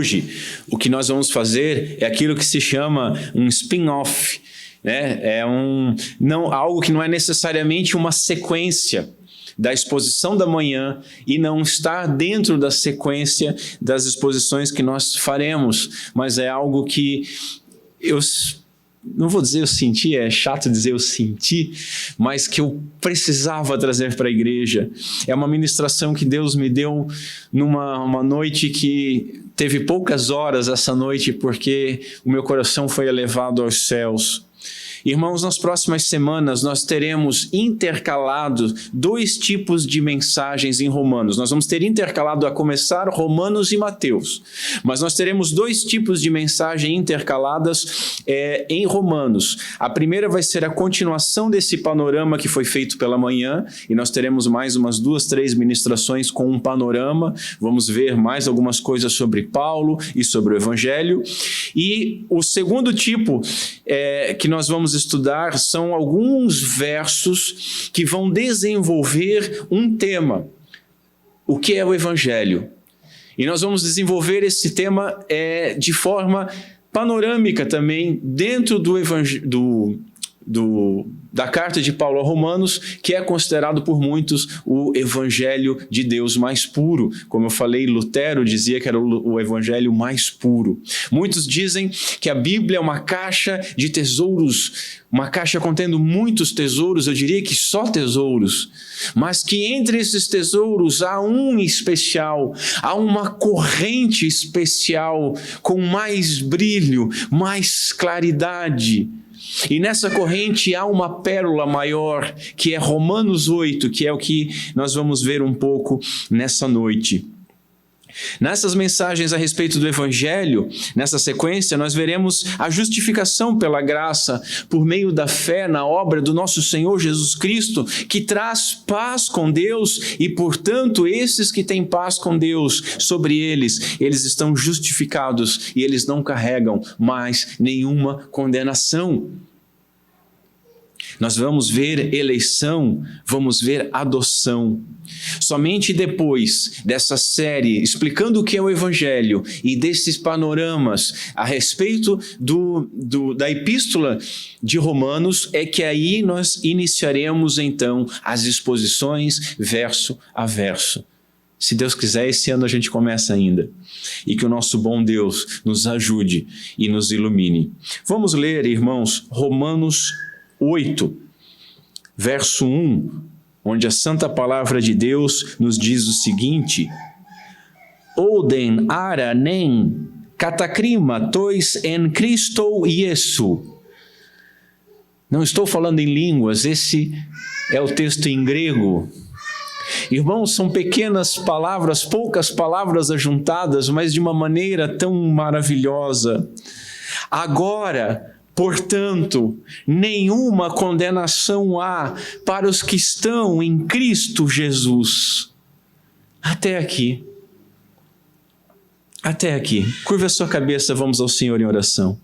hoje, o que nós vamos fazer é aquilo que se chama um spin-off, né? Algo que não é necessariamente uma sequência da exposição da manhã e não está dentro da sequência das exposições que nós faremos, mas é algo que não vou dizer eu senti, é chato dizer eu senti, mas que eu precisava trazer para a igreja. É uma ministração que Deus me deu numa noite que teve poucas horas essa noite, porque o meu coração foi elevado aos céus. Irmãos, nas próximas semanas nós teremos intercalado 2 tipos de mensagens em Romanos. Nós vamos ter intercalado a começar Romanos e Mateus, mas nós teremos 2 tipos de mensagem intercaladas em Romanos. A primeira vai ser a continuação desse panorama que foi feito pela manhã, e nós teremos mais umas 2, 3 ministrações com um panorama. Vamos ver mais algumas coisas sobre Paulo e sobre o Evangelho. E o segundo tipo que nós vamos estudar são alguns versos que vão desenvolver um tema. O que é o Evangelho? E nós vamos desenvolver esse tema de forma panorâmica também dentro da carta de Paulo a Romanos, que é considerado por muitos o evangelho de Deus mais puro. Como eu falei, Lutero dizia que era o evangelho mais puro. Muitos dizem que a Bíblia é uma caixa de tesouros, uma caixa contendo muitos tesouros, eu diria que só tesouros, mas que entre esses tesouros há um especial, há uma corrente especial com mais brilho, mais claridade. E nessa corrente há uma pérola maior, que é Romanos 8, que é o que nós vamos ver um pouco nessa noite. Nessas mensagens a respeito do Evangelho, nessa sequência, nós veremos a justificação pela graça por meio da fé na obra do nosso Senhor Jesus Cristo, que traz paz com Deus e, portanto, esses que têm paz com Deus, sobre eles estão justificados e eles não carregam mais nenhuma condenação. Nós vamos ver eleição, vamos ver adoção. Somente depois dessa série explicando o que é o Evangelho e desses panoramas a respeito da epístola de Romanos é que aí nós iniciaremos então as exposições verso a verso. Se Deus quiser, esse ano a gente começa ainda. E que o nosso bom Deus nos ajude e nos ilumine. Vamos ler, irmãos, Romanos 8, verso 1, onde a santa palavra de Deus nos diz o seguinte: Oden ara nen katakrima tois en Cristo Iesu. Não estou falando em línguas, esse é o texto em grego. Irmãos, são pequenas palavras, poucas palavras ajuntadas, mas de uma maneira tão maravilhosa. Agora, portanto, nenhuma condenação há para os que estão em Cristo Jesus. Até aqui. Até aqui. Curva a sua cabeça, vamos ao Senhor em oração.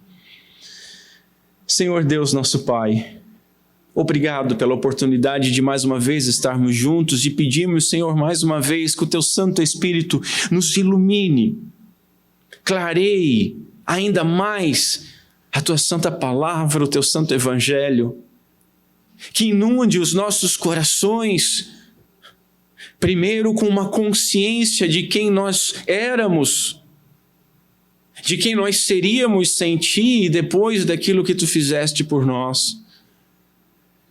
Senhor Deus, nosso Pai, obrigado pela oportunidade de mais uma vez estarmos juntos e pedimos, Senhor, mais uma vez que o Teu Santo Espírito nos ilumine, clareie ainda mais a Tua Santa Palavra, o Teu Santo Evangelho, que inunde os nossos corações, primeiro com uma consciência de quem nós éramos, de quem nós seríamos sem Ti e depois daquilo que Tu fizeste por nós.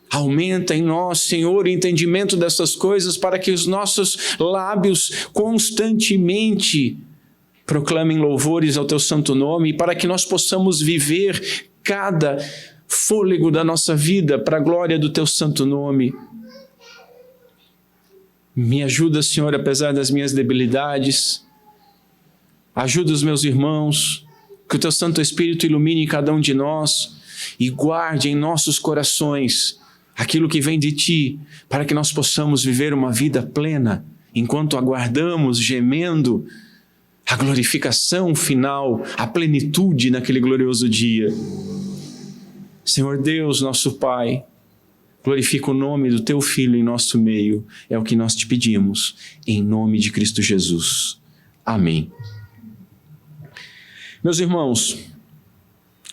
Aumenta em nós, Senhor, o entendimento dessas coisas para que os nossos lábios constantemente proclamem louvores ao Teu santo nome e para que nós possamos viver cada fôlego da nossa vida para a glória do Teu santo nome. Me ajuda, Senhor, apesar das minhas debilidades. Ajuda os meus irmãos, que o Teu Santo Espírito ilumine cada um de nós e guarde em nossos corações aquilo que vem de Ti, para que nós possamos viver uma vida plena, enquanto aguardamos, gemendo, a glorificação final, a plenitude naquele glorioso dia. Senhor Deus, nosso Pai, glorifica o nome do Teu Filho em nosso meio, é o que nós Te pedimos, em nome de Cristo Jesus. Amém. Meus irmãos,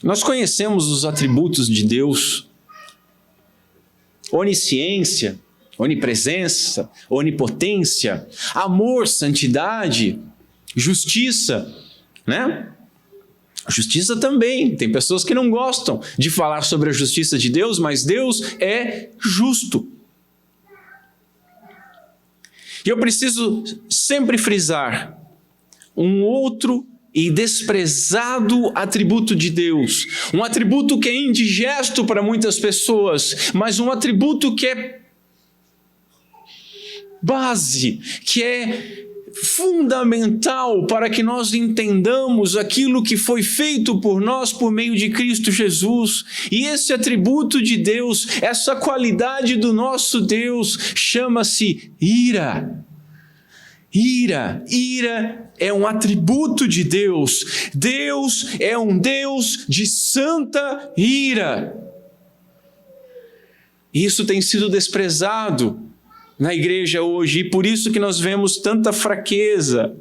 nós conhecemos os atributos de Deus: onisciência, onipresença, onipotência, amor, santidade, justiça, né? Justiça também. Tem pessoas que não gostam de falar sobre a justiça de Deus, mas Deus é justo. E eu preciso sempre frisar um outro e desprezado atributo de Deus, um atributo que é indigesto para muitas pessoas, mas um atributo que é base, que é fundamental para que nós entendamos aquilo que foi feito por nós por meio de Cristo Jesus. E esse atributo de Deus, essa qualidade do nosso Deus, chama-se ira. Ira é um atributo de Deus. Deus é um Deus de santa ira. Isso tem sido desprezado na igreja hoje, e por isso que nós vemos tanta fraqueza.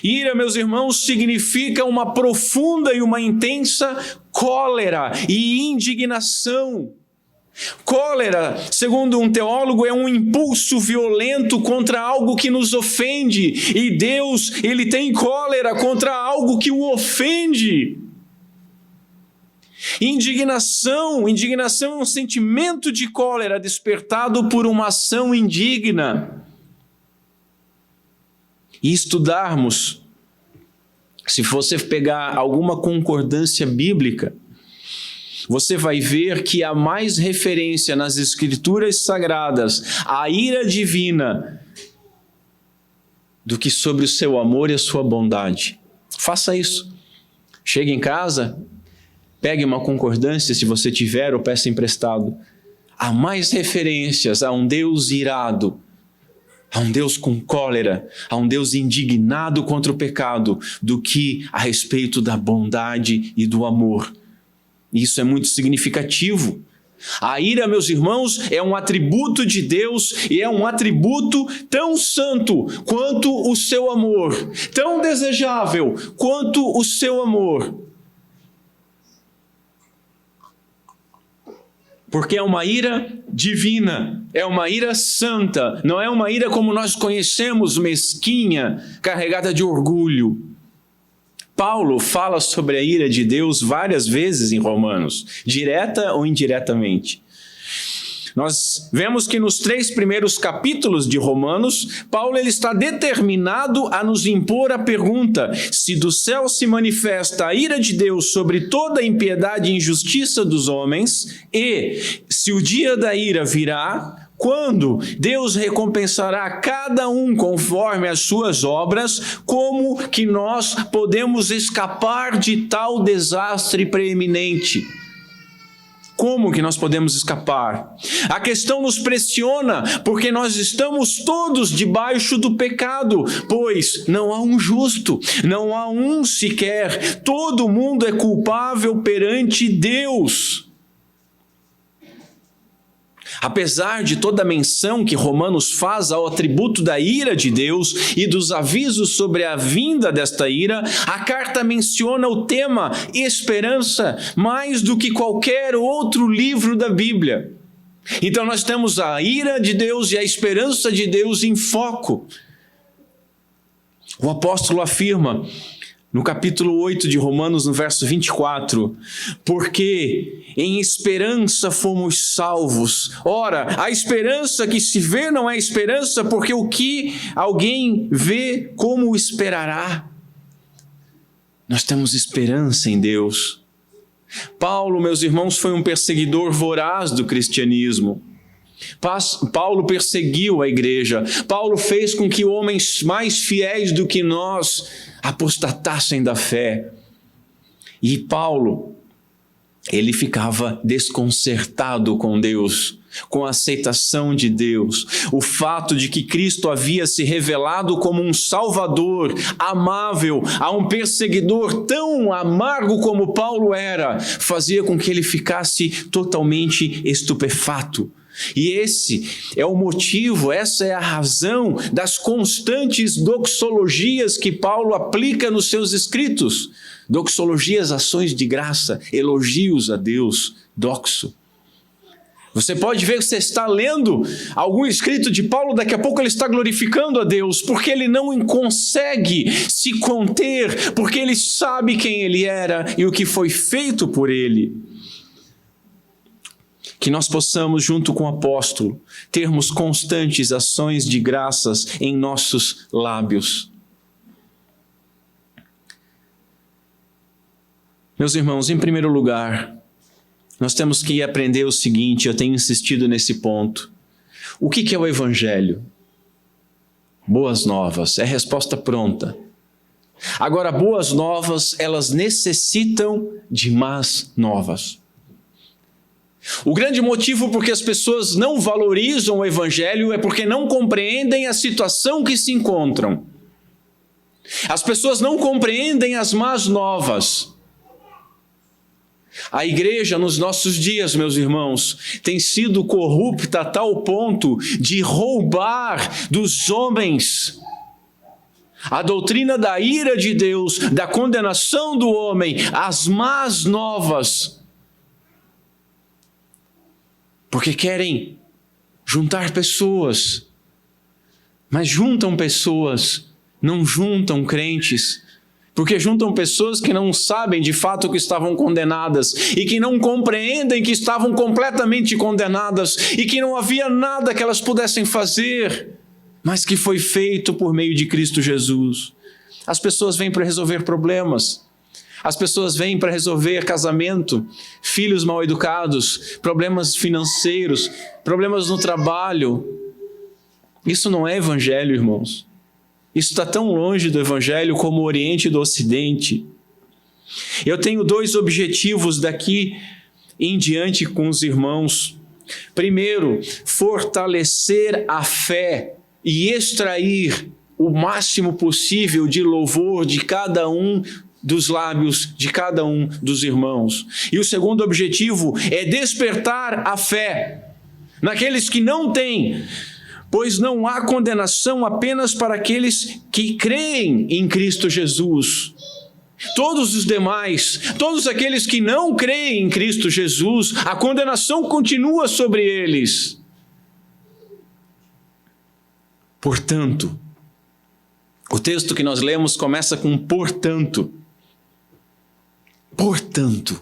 Ira, meus irmãos, significa uma profunda e uma intensa cólera e indignação. Cólera, segundo um teólogo, é um impulso violento contra algo que nos ofende, e Deus, ele tem cólera contra algo que o ofende. Indignação é um sentimento de cólera despertado por uma ação indigna. E estudarmos, se você pegar alguma concordância bíblica, você vai ver que há mais referência nas Escrituras Sagradas à ira divina do que sobre o seu amor e a sua bondade. Faça isso. Chegue em casa, pegue uma concordância, se você tiver, ou peça emprestado. Há mais referências a um Deus irado, a um Deus com cólera, a um Deus indignado contra o pecado, do que a respeito da bondade e do amor. Isso é muito significativo. A ira, meus irmãos, é um atributo de Deus, e é um atributo tão santo quanto o seu amor, tão desejável quanto o seu amor. Porque é uma ira divina, é uma ira santa, não é uma ira como nós conhecemos, mesquinha, carregada de orgulho. Paulo fala sobre a ira de Deus várias vezes em Romanos, direta ou indiretamente. Nós vemos que nos 3 primeiros capítulos de Romanos, Paulo ele está determinado a nos impor a pergunta: se do céu se manifesta a ira de Deus sobre toda a impiedade e injustiça dos homens, e se o dia da ira virá, quando Deus recompensará cada um conforme as suas obras, como que nós podemos escapar de tal desastre preeminente? Como que nós podemos escapar? A questão nos pressiona, porque nós estamos todos debaixo do pecado, pois não há um justo, não há um sequer, todo mundo é culpável perante Deus. Apesar de toda a menção que Romanos faz ao atributo da ira de Deus e dos avisos sobre a vinda desta ira, a carta menciona o tema esperança mais do que qualquer outro livro da Bíblia. Então nós temos a ira de Deus e a esperança de Deus em foco. O apóstolo afirma no capítulo 8 de Romanos, no verso 24, porque em esperança fomos salvos. Ora, a esperança que se vê não é esperança, porque o que alguém vê, como esperará? Nós temos esperança em Deus. Paulo, meus irmãos, foi um perseguidor voraz do cristianismo. Paulo perseguiu a igreja. Paulo fez com que homens mais fiéis do que nós apostatassem da fé. E Paulo, ele ficava desconcertado com Deus, com a aceitação de Deus. O fato de que Cristo havia se revelado como um Salvador amável a um perseguidor tão amargo como Paulo era, fazia com que ele ficasse totalmente estupefato. E esse é o motivo, essa é a razão das constantes doxologias que Paulo aplica nos seus escritos. Doxologias, ações de graça, elogios a Deus, doxo. Você pode ver que você está lendo algum escrito de Paulo, daqui a pouco ele está glorificando a Deus, porque ele não consegue se conter, porque ele sabe quem ele era e o que foi feito por ele. Que nós possamos, junto com o apóstolo, termos constantes ações de graças em nossos lábios. Meus irmãos, em primeiro lugar, nós temos que aprender o seguinte, eu tenho insistido nesse ponto. O que é o Evangelho? Boas novas, é resposta pronta. Agora, boas novas, elas necessitam de más novas. O grande motivo por que as pessoas não valorizam o Evangelho é porque não compreendem a situação que se encontram. As pessoas não compreendem as más novas. A igreja nos nossos dias, meus irmãos, tem sido corrupta a tal ponto de roubar dos homens a doutrina da ira de Deus, da condenação do homem, as más novas, porque querem juntar pessoas, mas juntam pessoas, não juntam crentes. Porque juntam pessoas que não sabem de fato que estavam condenadas e que não compreendem que estavam completamente condenadas e que não havia nada que elas pudessem fazer, mas que foi feito por meio de Cristo Jesus. As pessoas vêm para resolver problemas. As pessoas vêm para resolver casamento, filhos mal educados, problemas financeiros, problemas no trabalho. Isso não é evangelho, irmãos. Isso está tão longe do Evangelho como o Oriente do Ocidente. Eu tenho 2 objetivos daqui em diante com os irmãos. Primeiro, fortalecer a fé e extrair o máximo possível de louvor de cada um dos lábios de cada um dos irmãos. E o segundo objetivo é despertar a fé naqueles que não têm, pois não há condenação apenas para aqueles que creem em Cristo Jesus. Todos os demais, todos aqueles que não creem em Cristo Jesus, a condenação continua sobre eles. Portanto, o texto que nós lemos começa com portanto. Portanto.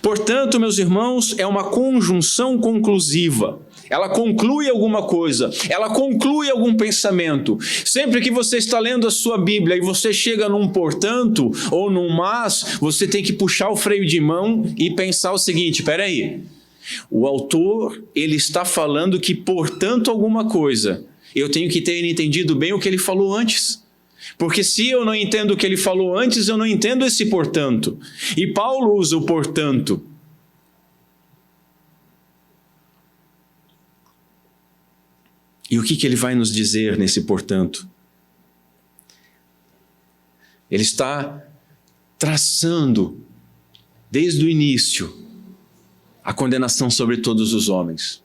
Portanto, meus irmãos, é uma conjunção conclusiva. Ela conclui alguma coisa, ela conclui algum pensamento. Sempre que você está lendo a sua Bíblia e você chega num portanto ou num mas, você tem que puxar o freio de mão e pensar o seguinte, peraí, o autor, ele está falando que portanto alguma coisa, eu tenho que ter entendido bem o que ele falou antes. Porque se eu não entendo o que ele falou antes, eu não entendo esse portanto. E Paulo usa o portanto. E o que ele vai nos dizer nesse portanto? Ele está traçando, desde o início, a condenação sobre todos os homens.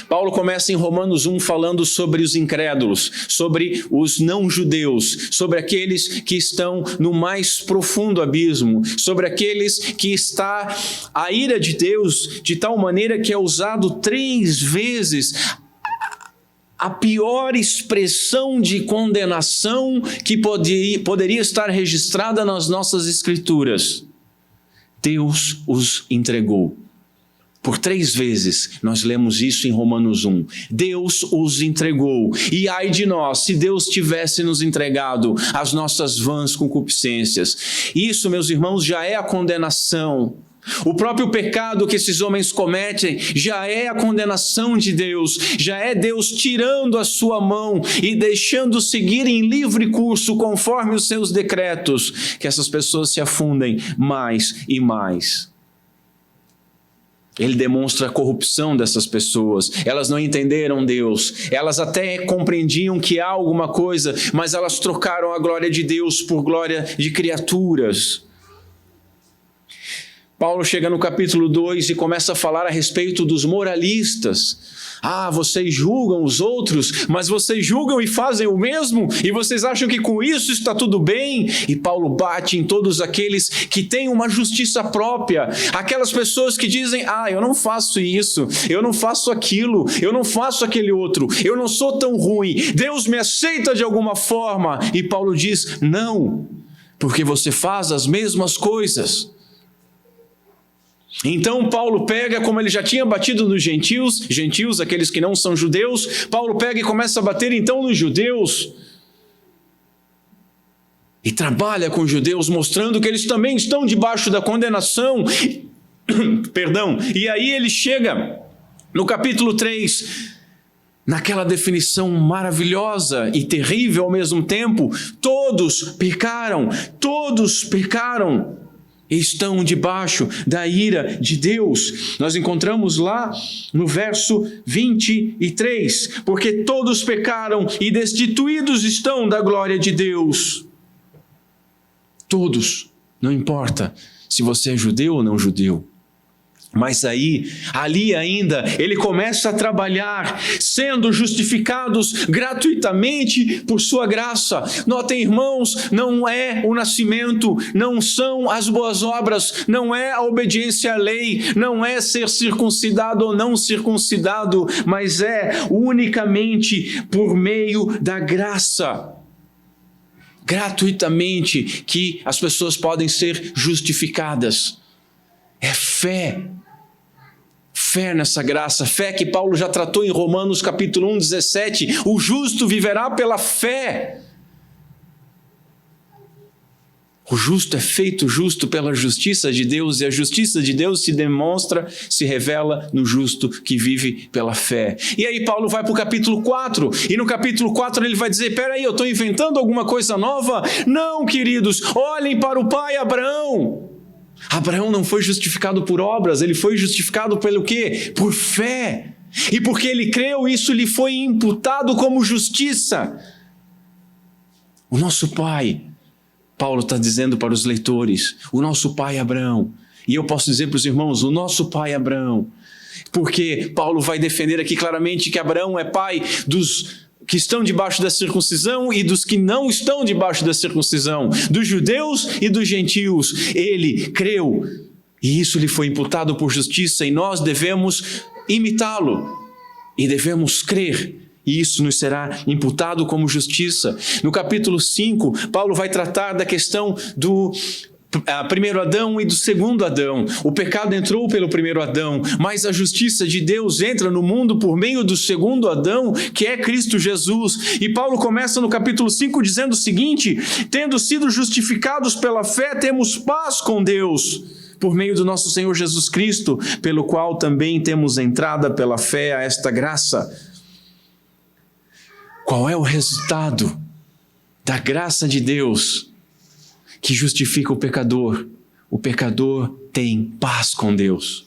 Paulo começa em Romanos 1 falando sobre os incrédulos, sobre os não-judeus, sobre aqueles que estão no mais profundo abismo, sobre aqueles que está a ira de Deus de tal maneira que é usado 3 vezes a pior expressão de condenação que poderia estar registrada nas nossas escrituras. Deus os entregou. Por 3 vezes nós lemos isso em Romanos 1. Deus os entregou. E ai de nós, se Deus tivesse nos entregado as nossas vãs concupiscências. Isso, meus irmãos, já é a condenação. O próprio pecado que esses homens cometem já é a condenação de Deus, já é Deus tirando a sua mão e deixando seguir em livre curso conforme os seus decretos, que essas pessoas se afundem mais e mais. Ele demonstra a corrupção dessas pessoas. Elas não entenderam Deus. Elas até compreendiam que há alguma coisa, mas elas trocaram a glória de Deus por glória de criaturas. Paulo chega no capítulo 2 e começa a falar a respeito dos moralistas. Vocês julgam os outros, mas vocês julgam e fazem o mesmo, e vocês acham que com isso está tudo bem? E Paulo bate em todos aqueles que têm uma justiça própria, aquelas pessoas que dizem, eu não faço isso, eu não faço aquilo, eu não faço aquele outro, eu não sou tão ruim, Deus me aceita de alguma forma. E Paulo diz, não, porque você faz as mesmas coisas. Então Paulo pega, como ele já tinha batido nos gentios, aqueles que não são judeus, Paulo pega e começa a bater então nos judeus. E trabalha com os judeus, mostrando que eles também estão debaixo da condenação. Perdão. E aí ele chega no capítulo 3, naquela definição maravilhosa e terrível ao mesmo tempo. Todos pecaram. Estão debaixo da ira de Deus. Nós encontramos lá no verso 23, porque todos pecaram e destituídos estão da glória de Deus. Todos, não importa se você é judeu ou não judeu. Mas ali ainda, ele começa a trabalhar, sendo justificados gratuitamente por sua graça. Notem, irmãos, não é o nascimento, não são as boas obras, não é a obediência à lei, não é ser circuncidado ou não circuncidado, mas é unicamente por meio da graça. Gratuitamente que as pessoas podem ser justificadas. É fé nessa graça, fé que Paulo já tratou em Romanos capítulo 1, 17, o justo viverá pela fé. O justo é feito justo pela justiça de Deus, e a justiça de Deus se revela no justo que vive pela fé. E aí Paulo vai para o capítulo 4, e no capítulo 4 ele vai dizer, peraí, eu estou inventando alguma coisa nova? Não, queridos, olhem para o pai Abraão. Abraão não foi justificado por obras, ele foi justificado pelo quê? Por fé. E porque ele creu, isso lhe foi imputado como justiça. O nosso pai, Paulo está dizendo para os leitores, o nosso pai Abraão. E eu posso dizer para os irmãos, o nosso pai Abraão. Porque Paulo vai defender aqui claramente que Abraão é pai dos que estão debaixo da circuncisão e dos que não estão debaixo da circuncisão, dos judeus e dos gentios. Ele creu e isso lhe foi imputado por justiça, e nós devemos imitá-lo e devemos crer, e isso nos será imputado como justiça. No capítulo 5, Paulo vai tratar da questão do primeiro Adão e do segundo Adão. O pecado entrou pelo primeiro Adão, mas a justiça de Deus entra no mundo por meio do segundo Adão, que é Cristo Jesus. E Paulo começa no capítulo 5 dizendo o seguinte: tendo sido justificados pela fé, temos paz com Deus, por meio do nosso Senhor Jesus Cristo, pelo qual também temos entrada pela fé a esta graça. Qual é o resultado da graça de Deus que justifica o pecador? O pecador tem paz com Deus.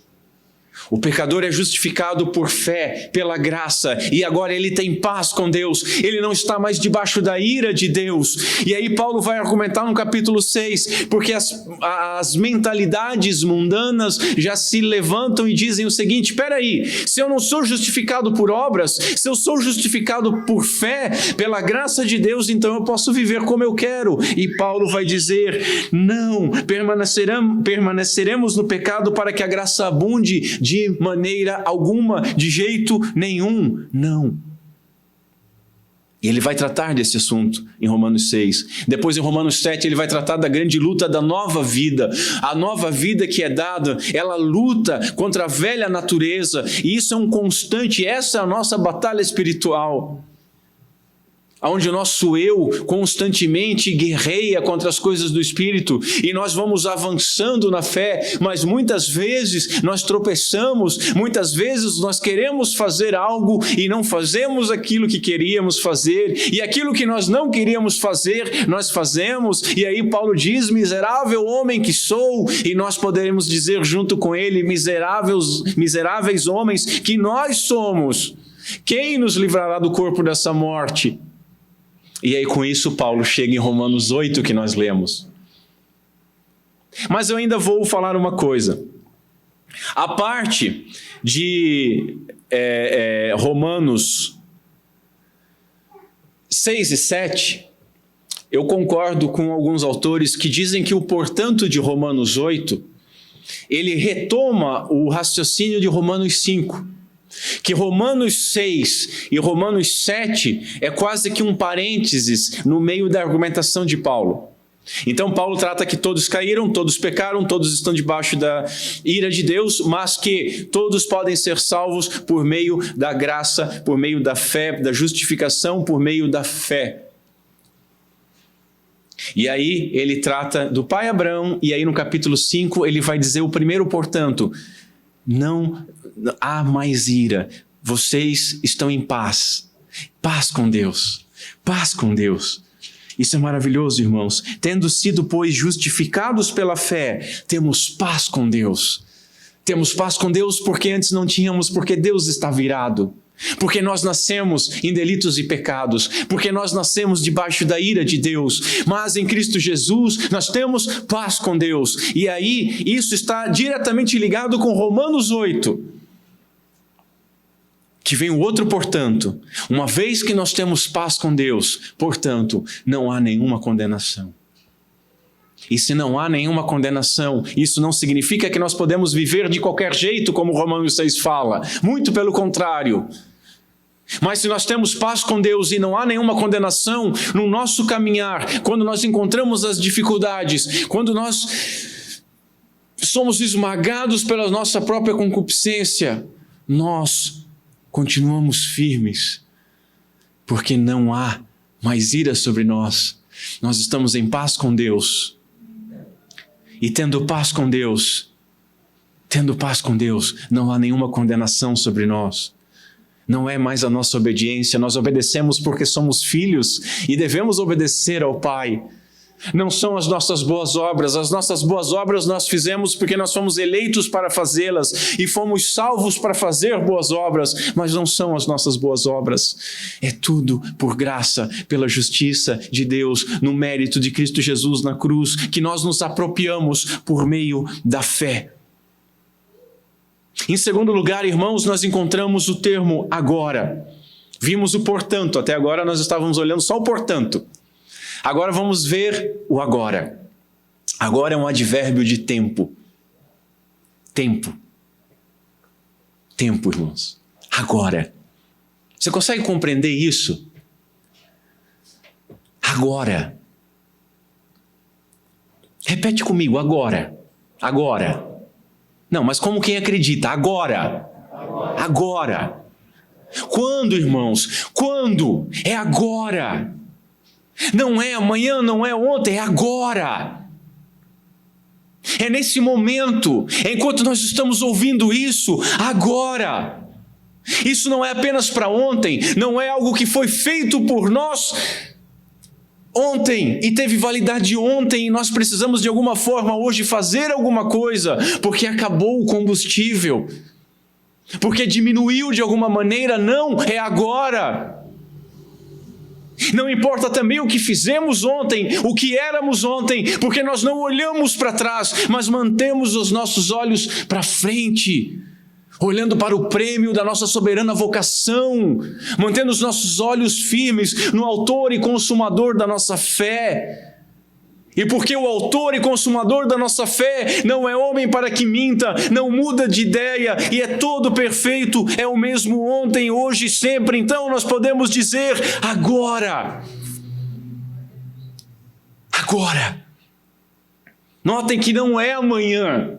O pecador é justificado por fé, pela graça, e agora ele tem paz com Deus. Ele não está mais debaixo da ira de Deus. E aí Paulo vai argumentar no capítulo 6, porque as mentalidades mundanas já se levantam e dizem o seguinte: peraí, se eu não sou justificado por obras, se eu sou justificado por fé, pela graça de Deus, então eu posso viver como eu quero. E Paulo vai dizer: não, permaneceremos no pecado para que a graça abunde? De maneira alguma, de jeito nenhum, não. E ele vai tratar desse assunto em Romanos 6. Depois, em Romanos 7, ele vai tratar da grande luta da nova vida. A nova vida que é dada, ela luta contra a velha natureza, e isso é um constante, essa é a nossa batalha espiritual, onde o nosso eu constantemente guerreia contra as coisas do Espírito, e nós vamos avançando na fé, mas muitas vezes nós tropeçamos, muitas vezes nós queremos fazer algo e não fazemos aquilo que queríamos fazer, e aquilo que nós não queríamos fazer, nós fazemos, e aí Paulo diz: miserável homem que sou, e nós poderemos dizer junto com ele: miseráveis homens que nós somos, quem nos livrará do corpo dessa morte? E aí com isso Paulo chega em Romanos 8 que nós lemos. Mas eu ainda vou falar uma coisa. A parte de Romanos 6 e 7, eu concordo com alguns autores que dizem que o portanto de Romanos 8, ele retoma o raciocínio de Romanos 5. Que Romanos 6 e Romanos 7 é quase que um parênteses no meio da argumentação de Paulo. Então Paulo trata que todos caíram, todos pecaram, todos estão debaixo da ira de Deus, mas que todos podem ser salvos por meio da graça, por meio da fé, da justificação, por meio da fé. E aí ele trata do pai Abraão, e aí no capítulo 5 ele vai dizer o primeiro, portanto, não há mais ira, vocês estão em paz, paz com Deus, paz com Deus. Isso é maravilhoso, irmãos. Tendo sido, pois, justificados pela fé, temos paz com Deus. Temos paz com Deus porque antes não tínhamos, porque Deus está virado. Porque nós nascemos em delitos e pecados, porque nós nascemos debaixo da ira de Deus, mas em Cristo Jesus nós temos paz com Deus. E aí isso está diretamente ligado com Romanos 8, que vem o outro portanto. Uma vez que nós temos paz com Deus, portanto, não há nenhuma condenação. E se não há nenhuma condenação, isso não significa que nós podemos viver de qualquer jeito, como Romanos 6 fala. Muito pelo contrário. Mas se nós temos paz com Deus e não há nenhuma condenação no nosso caminhar, quando nós encontramos as dificuldades, quando nós somos esmagados pela nossa própria concupiscência, nós continuamos firmes, porque não há mais ira sobre nós. Nós estamos em paz com Deus. E tendo paz com Deus, não há nenhuma condenação sobre nós. Não é mais a nossa obediência, nós obedecemos porque somos filhos e devemos obedecer ao Pai. Não são as nossas boas obras nós fizemos porque nós fomos eleitos para fazê-las e fomos salvos para fazer boas obras, mas não são as nossas boas obras. É tudo por graça, pela justiça de Deus, no mérito de Cristo Jesus na cruz, que nós nos apropriamos por meio da fé. Em segundo lugar, irmãos, nós encontramos o termo agora. Vimos o portanto, até agora nós estávamos olhando só o portanto. Agora vamos ver o agora. Agora é um advérbio de tempo. Tempo. Tempo, irmãos. Agora. Você consegue compreender isso? Agora. Repete comigo, agora. Agora. Não, mas como quem acredita? Agora. Agora. Quando, irmãos? Quando? É agora. Não é amanhã, não é ontem, é agora. É nesse momento, enquanto nós estamos ouvindo isso, agora. Isso não é apenas para ontem, não é algo que foi feito por nós ontem e teve validade ontem e nós precisamos de alguma forma hoje fazer alguma coisa, porque acabou o combustível, porque diminuiu de alguma maneira. Não, é agora. Não importa também o que fizemos ontem, o que éramos ontem, porque nós não olhamos para trás, mas mantemos os nossos olhos para frente, olhando para o prêmio da nossa soberana vocação, mantendo os nossos olhos firmes no autor e consumador da nossa fé. E porque o autor e consumador da nossa fé não é homem para que minta, não muda de ideia e é todo perfeito, é o mesmo ontem, hoje e sempre, então nós podemos dizer agora. Agora. Notem que não é amanhã.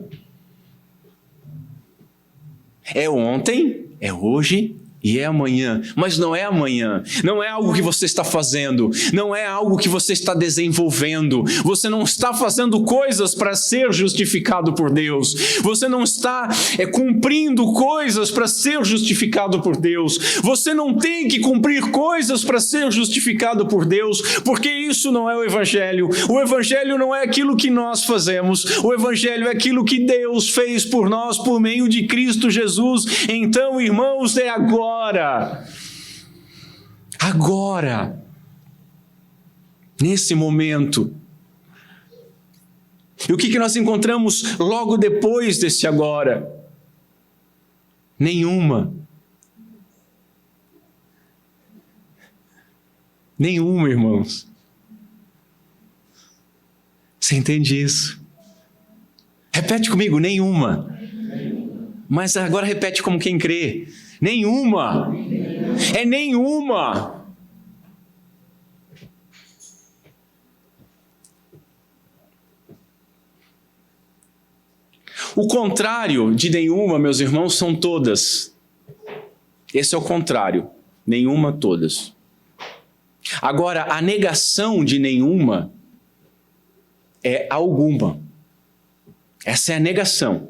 É ontem, é hoje e é amanhã, mas não é amanhã, não é algo que você está fazendo, não é algo que você está desenvolvendo, você não está fazendo coisas para ser justificado por Deus, você não está cumprindo coisas para ser justificado por Deus, você não tem que cumprir coisas para ser justificado por Deus, porque isso não é o Evangelho não é aquilo que nós fazemos, o Evangelho é aquilo que Deus fez por nós por meio de Cristo Jesus. Então, irmãos, é agora. Agora, nesse momento, E o que nós encontramos logo depois desse agora? Nenhuma. Nenhuma, irmãos. Você entende isso? Repete comigo, nenhuma. Mas agora repete como quem crê. Nenhuma. É nenhuma. O contrário de nenhuma, meus irmãos, são todas. Esse é o contrário. Nenhuma, todas. Agora, a negação de nenhuma é alguma. Essa é a negação.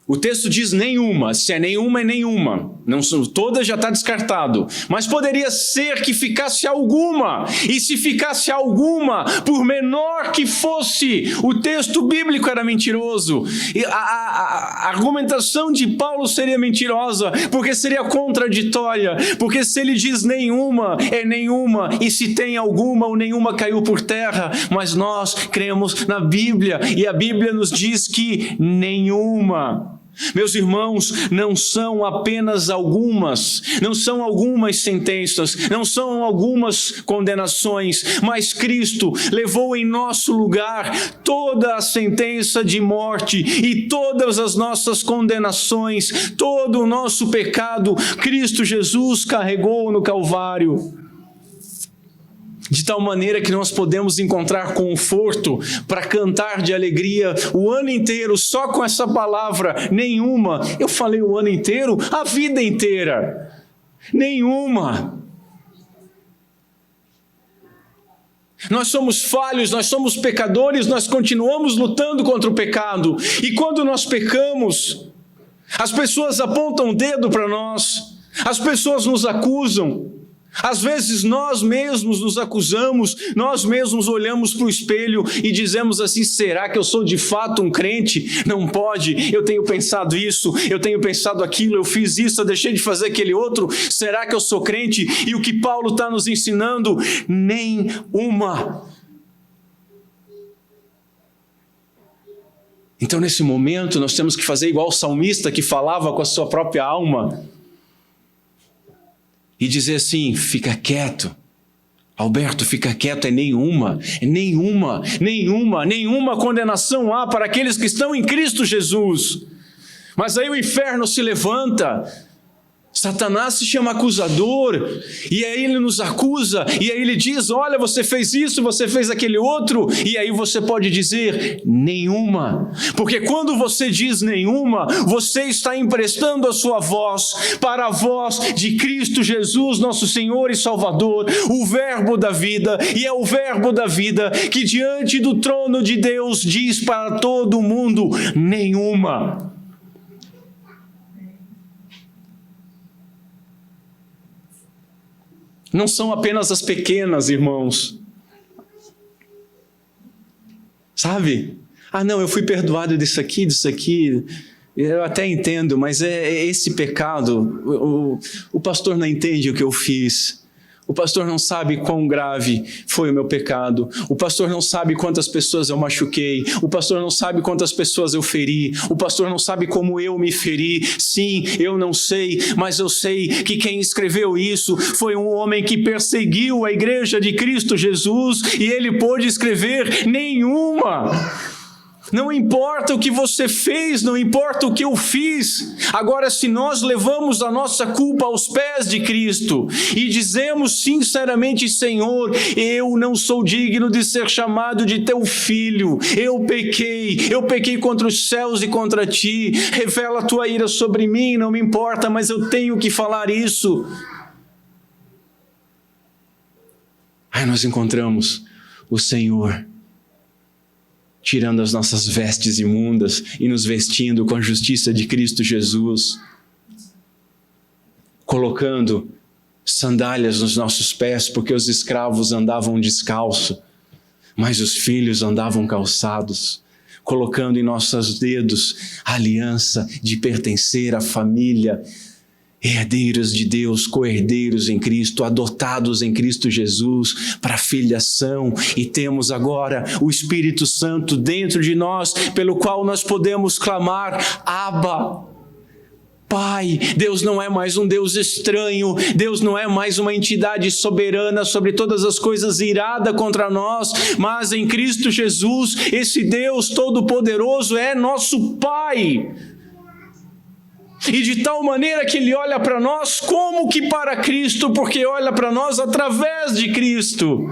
O texto diz nenhuma. Se é nenhuma, é nenhuma. Não, todas já está descartado. Mas poderia ser que ficasse alguma. E se ficasse alguma, por menor que fosse, o texto bíblico era mentiroso. E a argumentação de Paulo seria mentirosa, porque seria contraditória. Porque se ele diz nenhuma, é nenhuma. E se tem alguma, ou nenhuma caiu por terra. Mas nós cremos na Bíblia. E a Bíblia nos diz que nenhuma. Meus irmãos, não são apenas algumas, não são algumas sentenças, não são algumas condenações, mas Cristo levou em nosso lugar toda a sentença de morte e todas as nossas condenações, todo o nosso pecado, Cristo Jesus carregou no Calvário. De tal maneira que nós podemos encontrar conforto para cantar de alegria o ano inteiro, só com essa palavra, nenhuma. Eu falei o ano inteiro, a vida inteira. Nenhuma. Nós somos falhos, nós somos pecadores, nós continuamos lutando contra o pecado. E quando nós pecamos, as pessoas apontam o dedo para nós, as pessoas nos acusam. Às vezes nós mesmos nos acusamos, nós mesmos olhamos para o espelho e dizemos assim, será que eu sou de fato um crente? Não pode, eu tenho pensado isso, eu tenho pensado aquilo, eu fiz isso, eu deixei de fazer aquele outro, será que eu sou crente? E o que Paulo está nos ensinando? Nem uma. Então nesse momento nós temos que fazer igual o salmista que falava com a sua própria alma, e dizer assim, fica quieto, Alberto, fica quieto, é nenhuma condenação há para aqueles que estão em Cristo Jesus. Mas aí o inferno se levanta, Satanás se chama acusador, e aí ele nos acusa, e aí ele diz, olha, você fez isso, você fez aquele outro, e aí você pode dizer, nenhuma, porque quando você diz nenhuma, você está emprestando a sua voz para a voz de Cristo Jesus, nosso Senhor e Salvador, o verbo da vida, e é o verbo da vida que diante do trono de Deus diz para todo mundo, nenhuma. Não são apenas as pequenas, irmãos. Sabe? Ah, não, eu fui perdoado disso aqui. Eu até entendo, mas é esse pecado. O pastor não entende o que eu fiz. O pastor não sabe quão grave foi o meu pecado. O pastor não sabe quantas pessoas eu machuquei. O pastor não sabe quantas pessoas eu feri. O pastor não sabe como eu me feri. Sim, eu não sei, mas eu sei que quem escreveu isso foi um homem que perseguiu a igreja de Cristo Jesus e ele pôde escrever nenhuma. Não importa o que você fez, não importa o que eu fiz. Agora, se nós levamos a nossa culpa aos pés de Cristo e dizemos sinceramente, Senhor, eu não sou digno de ser chamado de teu filho. Eu pequei contra os céus e contra ti. Revela a tua ira sobre mim, não me importa, mas eu tenho que falar isso. Aí nós encontramos o Senhor tirando as nossas vestes imundas e nos vestindo com a justiça de Cristo Jesus, colocando sandálias nos nossos pés, porque os escravos andavam descalços, mas os filhos andavam calçados, colocando em nossos dedos a aliança de pertencer à família herdeiros de Deus, co-herdeiros em Cristo, adotados em Cristo Jesus para filiação, e temos agora o Espírito Santo dentro de nós, pelo qual nós podemos clamar: Abba, Pai. Deus não é mais um Deus estranho, Deus não é mais uma entidade soberana sobre todas as coisas, irada contra nós, mas em Cristo Jesus, esse Deus Todo-Poderoso é nosso Pai. E de tal maneira que Ele olha para nós como que para Cristo, porque olha para nós através de Cristo.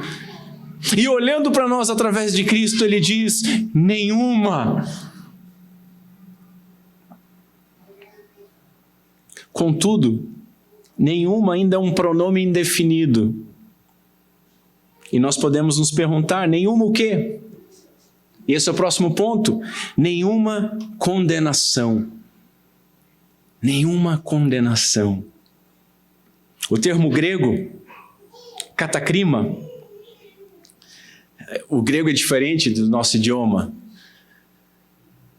E olhando para nós através de Cristo, Ele diz: nenhuma. Contudo, nenhuma ainda é um pronome indefinido. E nós podemos nos perguntar: nenhuma o quê? E esse é o próximo ponto. Nenhuma condenação. Nenhuma condenação. O termo grego, katakrima, o grego é diferente do nosso idioma.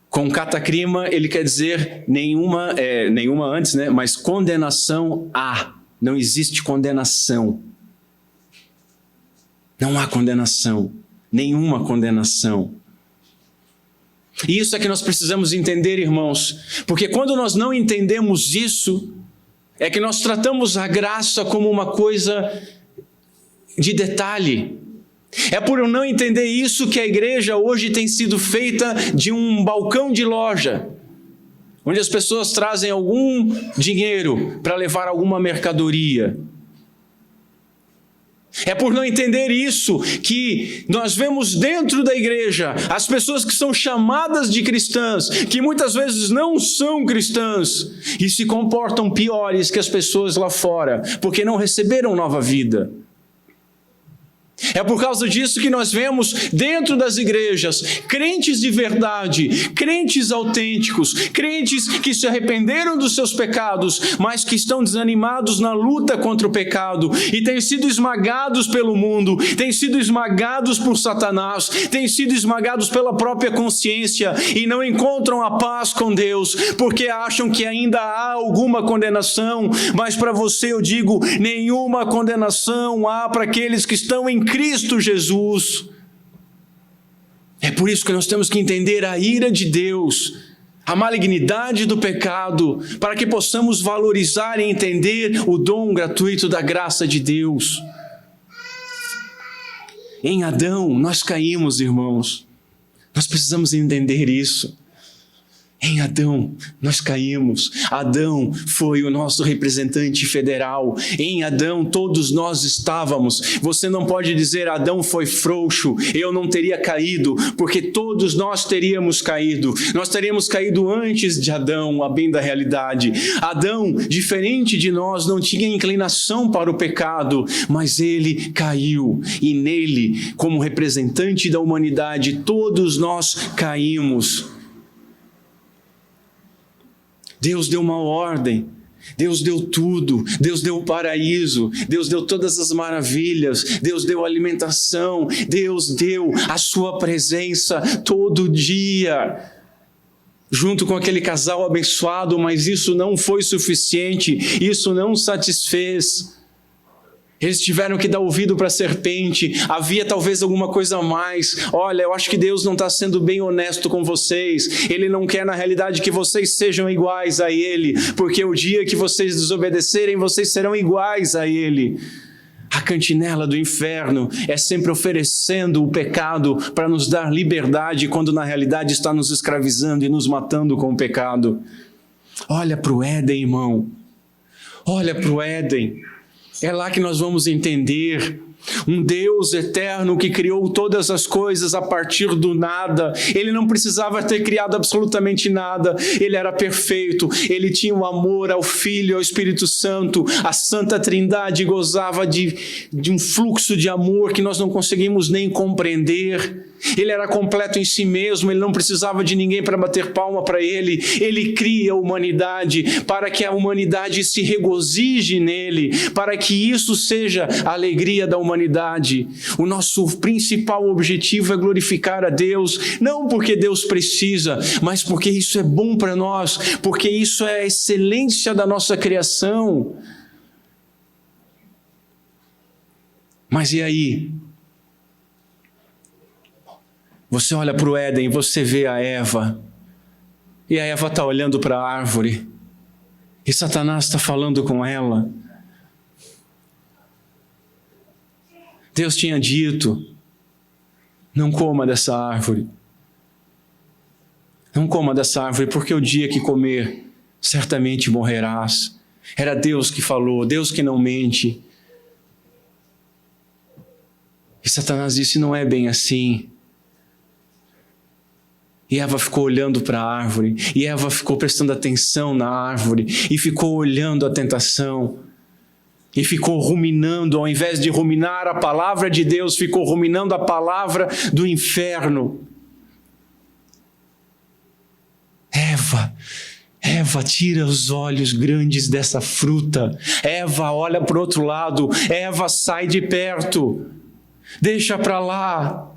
Com katakrima, ele quer dizer nenhuma antes, né? Mas condenação há. Não existe condenação. Não há condenação. Nenhuma condenação. E isso é que nós precisamos entender, irmãos, porque quando nós não entendemos isso, é que nós tratamos a graça como uma coisa de detalhe. É por eu não entender isso que a igreja hoje tem sido feita de um balcão de loja, onde as pessoas trazem algum dinheiro para levar alguma mercadoria. É por não entender isso que nós vemos dentro da igreja as pessoas que são chamadas de cristãs, que muitas vezes não são cristãs e se comportam piores que as pessoas lá fora, porque não receberam nova vida. É por causa disso que nós vemos dentro das igrejas crentes de verdade, crentes autênticos, crentes que se arrependeram dos seus pecados, mas que estão desanimados na luta contra o pecado e têm sido esmagados pelo mundo, têm sido esmagados por Satanás, têm sido esmagados pela própria consciência e não encontram a paz com Deus, porque acham que ainda há alguma condenação. Mas para você eu digo: nenhuma condenação há para aqueles que estão em Cristo Jesus. É por isso que nós temos que entender a ira de Deus, a malignidade do pecado, para que possamos valorizar e entender o dom gratuito da graça de Deus. Em Adão nós caímos, irmãos. Nós precisamos entender isso. Em Adão nós caímos. Adão foi o nosso representante federal. Em Adão todos nós estávamos. Você não pode dizer: Adão foi frouxo, eu não teria caído, porque todos nós teríamos caído. Nós teríamos caído antes de Adão, a bem da realidade. Adão, diferente de nós, não tinha inclinação para o pecado, mas ele caiu. E nele, como representante da humanidade, todos nós caímos. Deus deu uma ordem, Deus deu tudo, Deus deu o paraíso, Deus deu todas as maravilhas, Deus deu alimentação, Deus deu a sua presença todo dia, junto com aquele casal abençoado, mas isso não foi suficiente, isso não satisfez. Eles tiveram que dar ouvido para a serpente, havia talvez alguma coisa a mais. Olha, eu acho que Deus não está sendo bem honesto com vocês, Ele não quer na realidade que vocês sejam iguais a Ele, porque o dia que vocês desobedecerem, vocês serão iguais a Ele. A cantinela do inferno é sempre oferecendo o pecado para nos dar liberdade, quando na realidade está nos escravizando e nos matando com o pecado. Olha para o Éden, irmão, olha para o Éden. É lá que nós vamos entender um Deus eterno que criou todas as coisas a partir do nada. Ele não precisava ter criado absolutamente nada. Ele era perfeito. Ele tinha o amor ao Filho, ao Espírito Santo. A Santa Trindade gozava de um fluxo de amor que nós não conseguimos nem compreender. Ele era completo em si mesmo, ele não precisava de ninguém para bater palma para ele. Ele cria a humanidade para que a humanidade se regozije nele, para que isso seja a alegria da humanidade. O nosso principal objetivo é glorificar a Deus, não porque Deus precisa, mas porque isso é bom para nós, porque isso é a excelência da nossa criação. Mas e aí? Você olha para o Éden e você vê a Eva. E a Eva está olhando para a árvore. E Satanás está falando com ela. Deus tinha dito: não coma dessa árvore. Não coma dessa árvore, porque o dia que comer, certamente morrerás. Era Deus que falou, Deus que não mente. E Satanás disse: não é bem assim. E Eva ficou olhando para a árvore, e Eva ficou prestando atenção na árvore, e ficou olhando a tentação, e ficou ruminando, ao invés de ruminar a palavra de Deus, ficou ruminando a palavra do inferno. Eva, tira os olhos grandes dessa fruta. Eva, olha para o outro lado. Eva, sai de perto. Deixa para lá.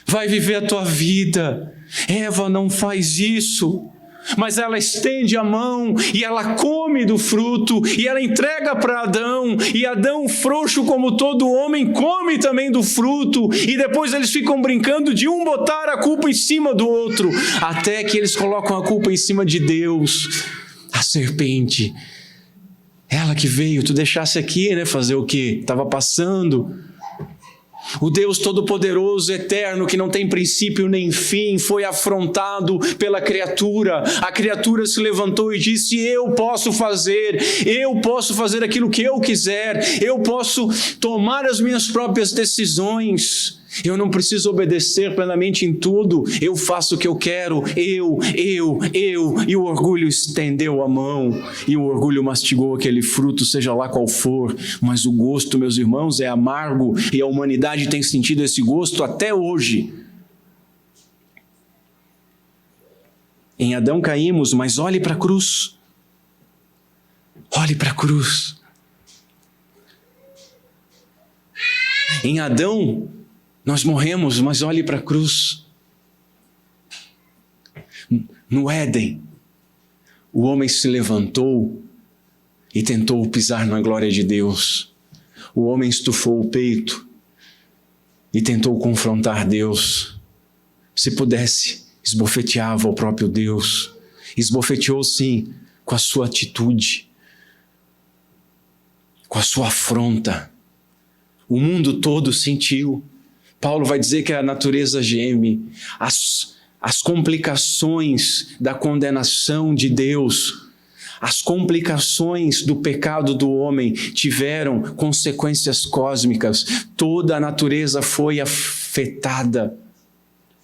Vai viver a tua vida. Eva não faz isso, mas ela estende a mão e ela come do fruto e ela entrega para Adão, e Adão, frouxo como todo homem, come também do fruto, e depois eles ficam brincando de um botar a culpa em cima do outro, até que eles colocam a culpa em cima de Deus. A serpente, ela que veio, tu deixasse aqui, né? Fazer o quê? Estava passando. O Deus Todo-Poderoso, Eterno, que não tem princípio nem fim, foi afrontado pela criatura. A criatura se levantou e disse: eu posso fazer aquilo que eu quiser, eu posso tomar as minhas próprias decisões. Eu não preciso obedecer plenamente em tudo, eu faço o que eu quero, eu. E o orgulho estendeu a mão, e o orgulho mastigou aquele fruto, seja lá qual for. Mas o gosto, meus irmãos, é amargo, e a humanidade tem sentido esse gosto até hoje. Em Adão caímos, mas olhe para a cruz. Olhe para a cruz. Em Adão nós morremos, mas olhe para a cruz. No Éden, o homem se levantou e tentou pisar na glória de Deus. O homem estufou o peito e tentou confrontar Deus. Se pudesse, esbofeteava o próprio Deus. Esbofeteou, sim, com a sua atitude, com a sua afronta. O mundo todo sentiu. Paulo vai dizer que a natureza geme. As complicações da condenação de Deus, as complicações do pecado do homem tiveram consequências cósmicas. Toda a natureza foi afetada.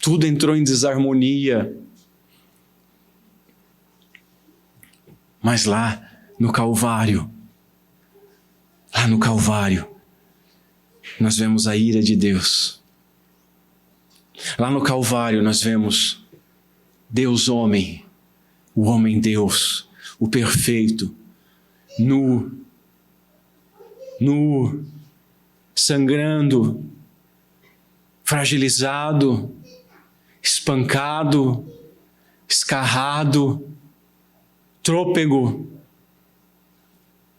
Tudo entrou em desarmonia. Mas lá no Calvário, nós vemos a ira de Deus. Lá no Calvário nós vemos Deus homem, o homem Deus, o perfeito, nu, sangrando, fragilizado, espancado, escarrado, trôpego,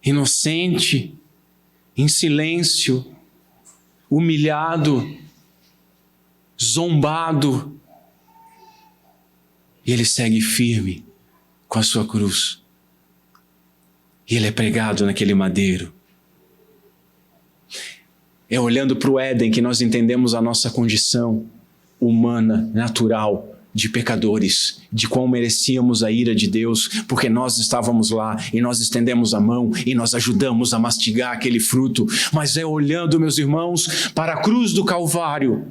inocente, em silêncio, humilhado, zombado, e ele segue firme com a sua cruz. E ele é pregado naquele madeiro. É olhando para o Éden que nós entendemos a nossa condição humana, natural, de pecadores, de quão merecíamos a ira de Deus, porque nós estávamos lá e nós estendemos a mão e nós ajudamos a mastigar aquele fruto. Mas é olhando, meus irmãos, para a cruz do Calvário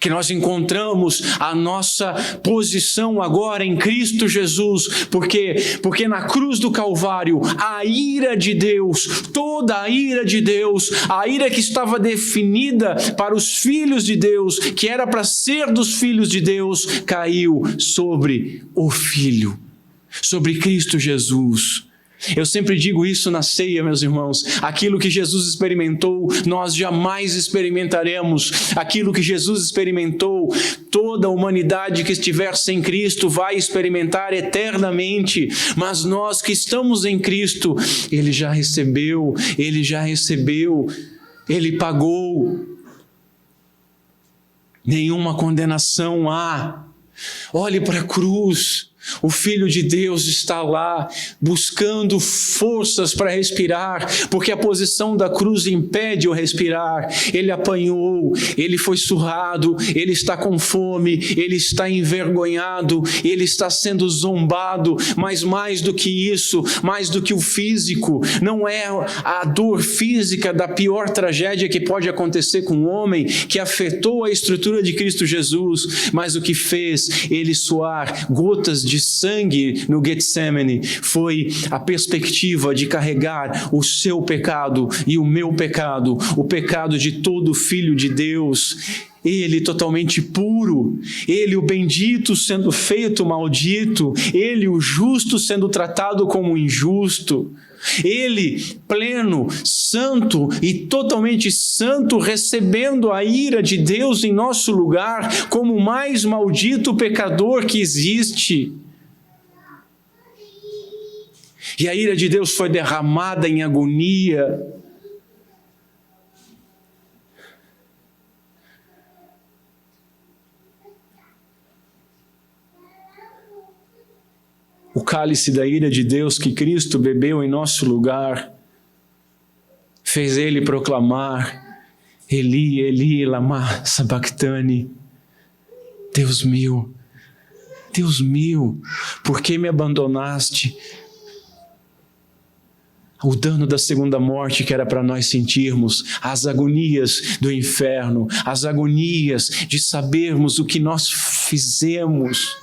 que nós encontramos a nossa posição agora em Cristo Jesus, porque na cruz do Calvário, a ira de Deus, toda a ira de Deus, a ira que estava definida para os filhos de Deus, que era para ser dos filhos de Deus, caiu sobre o Filho, sobre Cristo Jesus. Eu sempre digo isso na ceia, meus irmãos. Aquilo que Jesus experimentou, nós jamais experimentaremos. Aquilo que Jesus experimentou, toda a humanidade que estiver sem Cristo vai experimentar eternamente. Mas nós que estamos em Cristo, Ele já recebeu, Ele pagou. Nenhuma condenação há. Olhe para a cruz. O Filho de Deus está lá, buscando forças para respirar, porque a posição da cruz impede o respirar. Ele apanhou, ele foi surrado, ele está com fome, ele está envergonhado, ele está sendo zombado, mas mais do que isso, mais do que o físico, não é a dor física da pior tragédia que pode acontecer com um homem, que afetou a estrutura de Cristo Jesus, mas o que fez ele suar gotas de sangue no Getsemane foi a perspectiva de carregar o seu pecado e o meu pecado, o pecado de todo filho de Deus. Ele totalmente puro, ele o bendito sendo feito maldito, ele o justo sendo tratado como injusto. Ele, pleno, santo e totalmente santo, recebendo a ira de Deus em nosso lugar, como o mais maldito pecador que existe. E a ira de Deus foi derramada em agonia. O cálice da ira de Deus que Cristo bebeu em nosso lugar fez ele proclamar: Eli, Eli, lama sabachthani. Deus meu, por que me abandonaste? O dano da segunda morte que era para nós sentirmos, as agonias do inferno, as agonias de sabermos o que nós fizemos.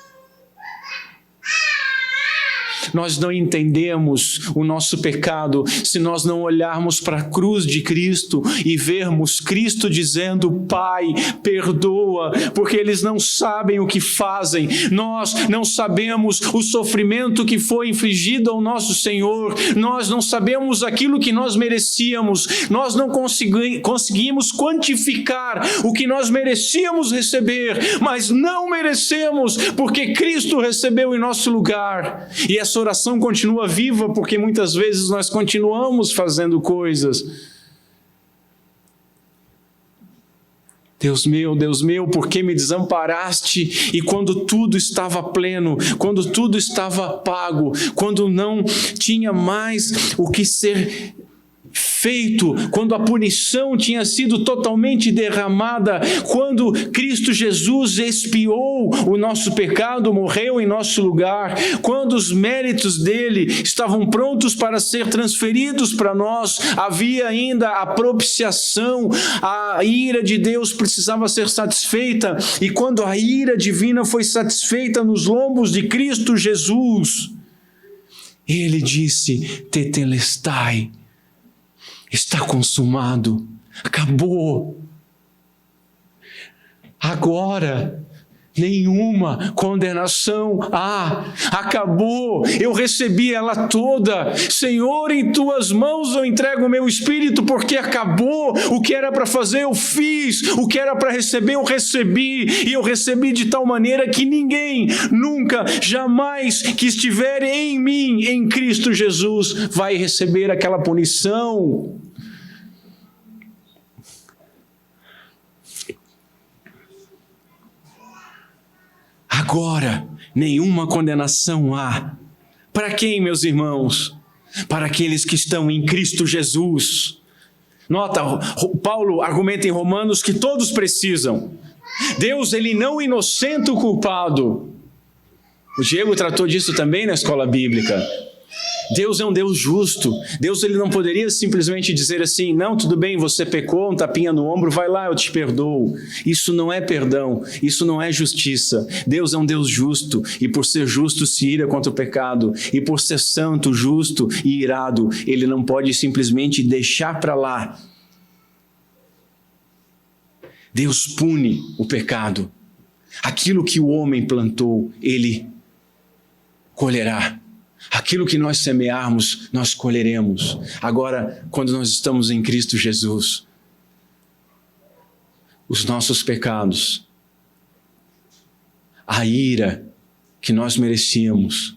Nós não entendemos o nosso pecado se nós não olharmos para a cruz de Cristo e vermos Cristo dizendo: Pai, perdoa, porque eles não sabem o que fazem. Nós não sabemos o sofrimento que foi infligido ao nosso Senhor. Nós não sabemos aquilo que nós merecíamos. Nós não conseguimos quantificar o que nós merecíamos receber, mas não merecemos, porque Cristo recebeu em nosso lugar. E essa oração continua viva, porque muitas vezes nós continuamos fazendo coisas. Deus meu, por que me desamparaste? E quando tudo estava pleno, quando tudo estava pago, quando não tinha mais o que ser feito, quando a punição tinha sido totalmente derramada, quando Cristo Jesus expiou o nosso pecado, morreu em nosso lugar, quando os méritos dele estavam prontos para ser transferidos para nós, havia ainda a propiciação, a ira de Deus precisava ser satisfeita, e quando a ira divina foi satisfeita nos lombos de Cristo Jesus, ele disse: tetelestai, está consumado, acabou. Agora, nenhuma condenação há, acabou, eu recebi ela toda. Senhor, em tuas mãos eu entrego o meu espírito, porque acabou. O que era para fazer eu fiz, o que era para receber eu recebi, e eu recebi de tal maneira que ninguém, nunca, jamais que estiver em mim, em Cristo Jesus, vai receber aquela punição. Agora, nenhuma condenação há. Para quem, meus irmãos? Para aqueles que estão em Cristo Jesus. Nota, Paulo argumenta em Romanos que todos precisam. Deus, ele não inocenta o culpado. O Diego tratou disso também na escola bíblica. Deus é um Deus justo. Deus ele não poderia simplesmente dizer assim, não, tudo bem, você pecou, um tapinha no ombro, vai lá, eu te perdoo. Isso não é perdão, isso não é justiça. Deus é um Deus justo, e por ser justo se ira contra o pecado, e por ser santo, justo e irado, ele não pode simplesmente deixar para lá. Deus pune o pecado. Aquilo que o homem plantou, ele colherá. Aquilo que nós semearmos, nós colheremos. Agora, quando nós estamos em Cristo Jesus, os nossos pecados, a ira que nós merecíamos,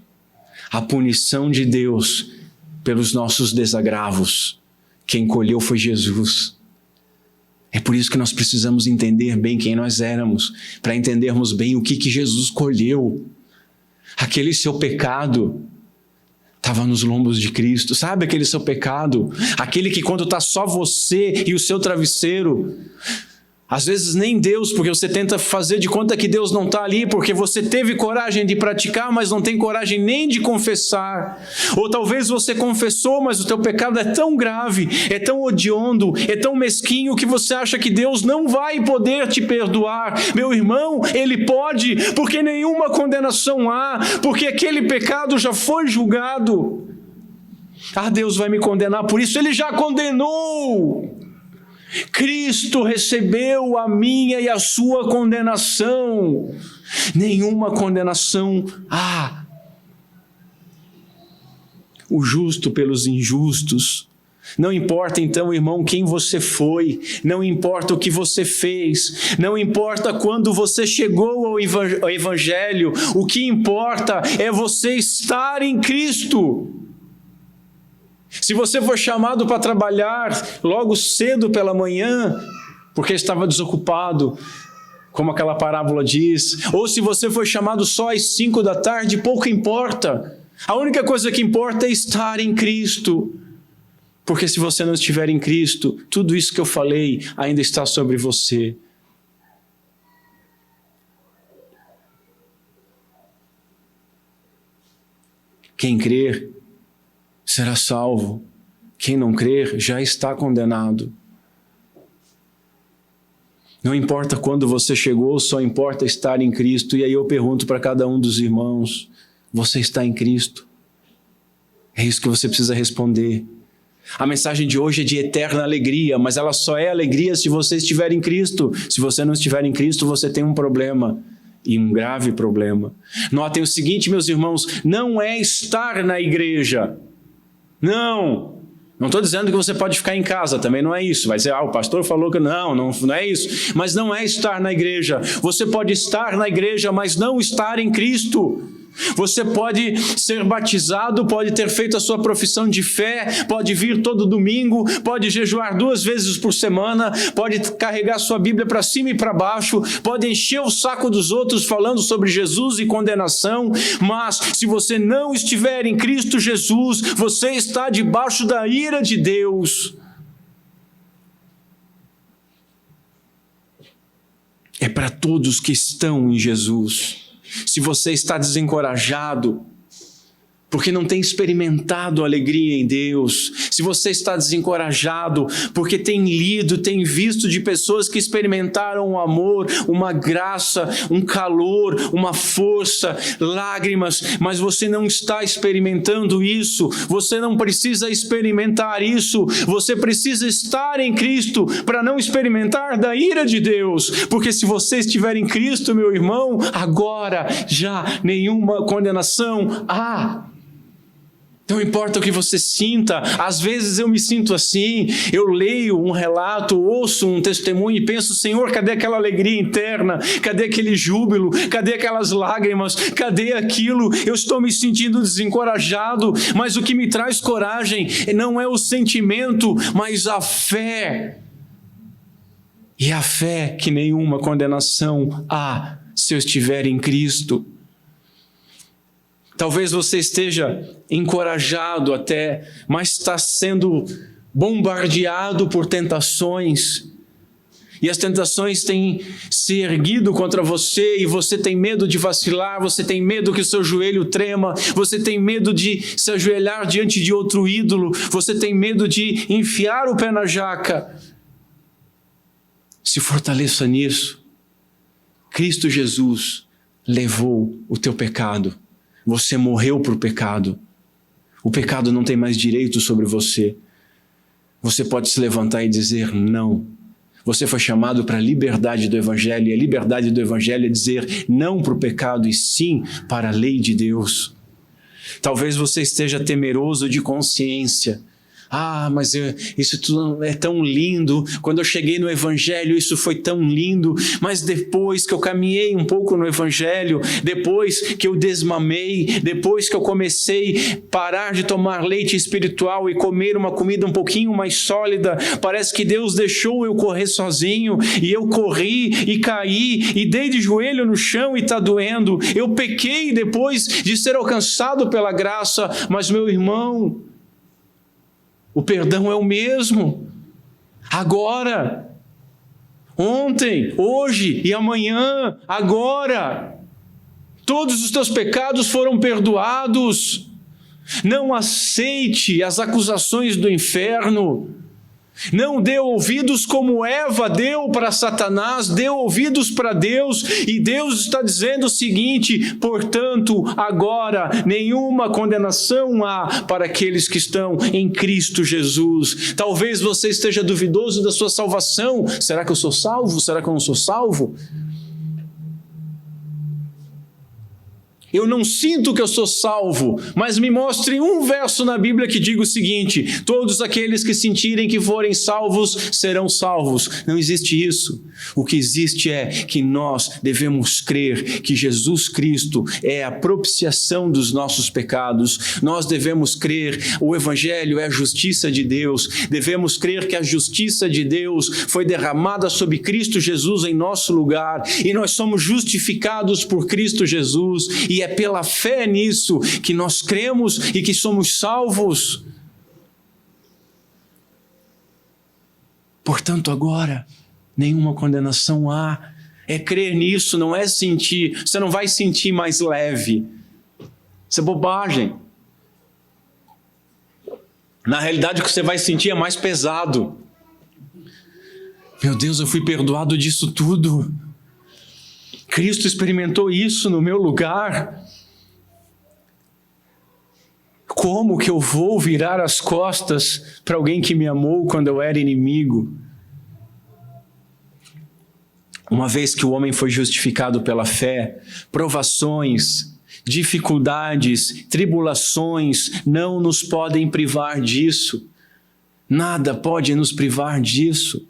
a punição de Deus pelos nossos desagravos, quem colheu foi Jesus. É por isso que nós precisamos entender bem quem nós éramos, para entendermos bem o que Jesus colheu. Aquele seu pecado estava nos lombos de Cristo. Sabe aquele seu pecado? Aquele que quando está só você e o seu travesseiro, às vezes nem Deus, porque você tenta fazer de conta que Deus não está ali, porque você teve coragem de praticar, mas não tem coragem nem de confessar. Ou talvez você confessou, mas o teu pecado é tão grave, é tão hediondo, é tão mesquinho, que você acha que Deus não vai poder te perdoar. Meu irmão, Ele pode, porque nenhuma condenação há, porque aquele pecado já foi julgado. Ah, Deus vai me condenar, por isso Ele já condenou. Cristo recebeu a minha e a sua condenação. Nenhuma condenação há. O justo pelos injustos. Não importa então, irmão, quem você foi, não importa o que você fez, não importa quando você chegou ao Evangelho, o que importa é você estar em Cristo. Se você for chamado para trabalhar logo cedo pela manhã, porque estava desocupado, como aquela parábola diz, ou se você foi chamado só às 5 da tarde, pouco importa. A única coisa que importa é estar em Cristo. Porque se você não estiver em Cristo, tudo isso que eu falei ainda está sobre você. Quem crer será salvo. Quem não crer já está condenado. Não importa quando você chegou, só importa estar em Cristo. E aí eu pergunto para cada um dos irmãos, você está em Cristo? É isso que você precisa responder. A mensagem de hoje é de eterna alegria, mas ela só é alegria se você estiver em Cristo. Se você não estiver em Cristo, você tem um problema. E um grave problema. Notem o seguinte, meus irmãos, não é estar na igreja. Não estou dizendo que você pode ficar em casa, também não é isso. Vai dizer, o pastor falou que não é isso. Mas não é estar na igreja. Você pode estar na igreja, mas não estar em Cristo. Você pode ser batizado, pode ter feito a sua profissão de fé, pode vir todo domingo, pode jejuar 2 vezes por semana, pode carregar sua Bíblia para cima e para baixo, pode encher o saco dos outros falando sobre Jesus e condenação, mas se você não estiver em Cristo Jesus, você está debaixo da ira de Deus. É para todos que estão em Jesus. Se você está desencorajado, porque não tem experimentado alegria em Deus, se você está desencorajado, porque tem lido, tem visto de pessoas que experimentaram um amor, uma graça, um calor, uma força, lágrimas, mas você não está experimentando isso, você não precisa experimentar isso, você precisa estar em Cristo para não experimentar da ira de Deus, porque se você estiver em Cristo, meu irmão, agora já nenhuma condenação há. Não importa o que você sinta, às vezes eu me sinto assim, eu leio um relato, ouço um testemunho e penso, Senhor, cadê aquela alegria interna? Cadê aquele júbilo? Cadê aquelas lágrimas? Cadê aquilo? Eu estou me sentindo desencorajado, mas o que me traz coragem não é o sentimento, mas a fé. E a fé que nenhuma condenação há se eu estiver em Cristo. Talvez você esteja encorajado até, mas está sendo bombardeado por tentações. e as tentações têm se erguido contra você, e você tem medo de vacilar, você tem medo que o seu joelho trema, você tem medo de se ajoelhar diante de outro ídolo, você tem medo de enfiar o pé na jaca. Se fortaleça nisso. Cristo Jesus levou o teu pecado. Você morreu para o pecado. O pecado não tem mais direito sobre você. Você pode se levantar e dizer não. Você foi chamado para a liberdade do Evangelho, e a liberdade do Evangelho é dizer não para o pecado e sim para a lei de Deus. Talvez você esteja temeroso de consciência. Mas isso tudo é tão lindo, quando eu cheguei no Evangelho isso foi tão lindo, mas depois que eu caminhei um pouco no Evangelho, depois que eu desmamei, depois que eu comecei a parar de tomar leite espiritual e comer uma comida um pouquinho mais sólida, parece que Deus deixou eu correr sozinho, e eu corri e caí e dei de joelho no chão e está doendo. Eu pequei depois de ser alcançado pela graça, mas meu irmão, o perdão é o mesmo, agora, ontem, hoje e amanhã, agora. Todos os teus pecados foram perdoados. Não aceite as acusações do inferno. Não dê ouvidos como Eva deu para Satanás, dê ouvidos para Deus, e Deus está dizendo o seguinte: portanto, agora nenhuma condenação há para aqueles que estão em Cristo Jesus. Talvez você esteja duvidoso da sua salvação. Será que eu sou salvo? Será que eu não sou salvo? Eu não sinto que eu sou salvo, mas me mostre um verso na Bíblia que diga o seguinte: todos aqueles que sentirem que forem salvos serão salvos. Não existe isso. O que existe é que nós devemos crer que Jesus Cristo é a propiciação dos nossos pecados. Nós devemos crer, o Evangelho é a justiça de Deus. Devemos crer que a justiça de Deus foi derramada sobre Cristo Jesus em nosso lugar, e nós somos justificados por Cristo Jesus, e é pela fé nisso que nós cremos e que somos salvos. Portanto, agora, nenhuma condenação há. É crer nisso, não é sentir. Você não vai sentir mais leve. Isso é bobagem. Na realidade, o que você vai sentir é mais pesado. Meu Deus, eu fui perdoado disso tudo. Cristo experimentou isso no meu lugar. Como que eu vou virar as costas para alguém que me amou quando eu era inimigo? Uma vez que o homem foi justificado pela fé, provações, dificuldades, tribulações não nos podem privar disso. Nada pode nos privar disso.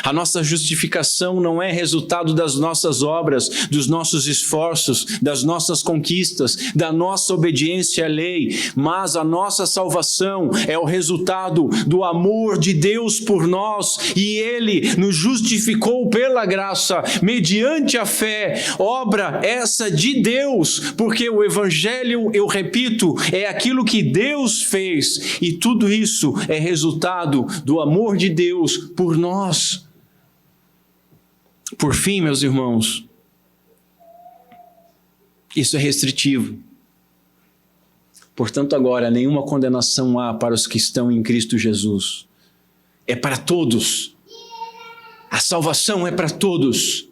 A nossa justificação não é resultado das nossas obras, dos nossos esforços, das nossas conquistas, da nossa obediência à lei, mas a nossa salvação é o resultado do amor de Deus por nós, e Ele nos justificou pela graça, mediante a fé, obra essa de Deus, porque o Evangelho, eu repito, é aquilo que Deus fez, e tudo isso é resultado do amor de Deus por nós. Por fim, meus irmãos, isso é restritivo. Portanto, agora, nenhuma condenação há para os que estão em Cristo Jesus. É para todos. A salvação é para todos.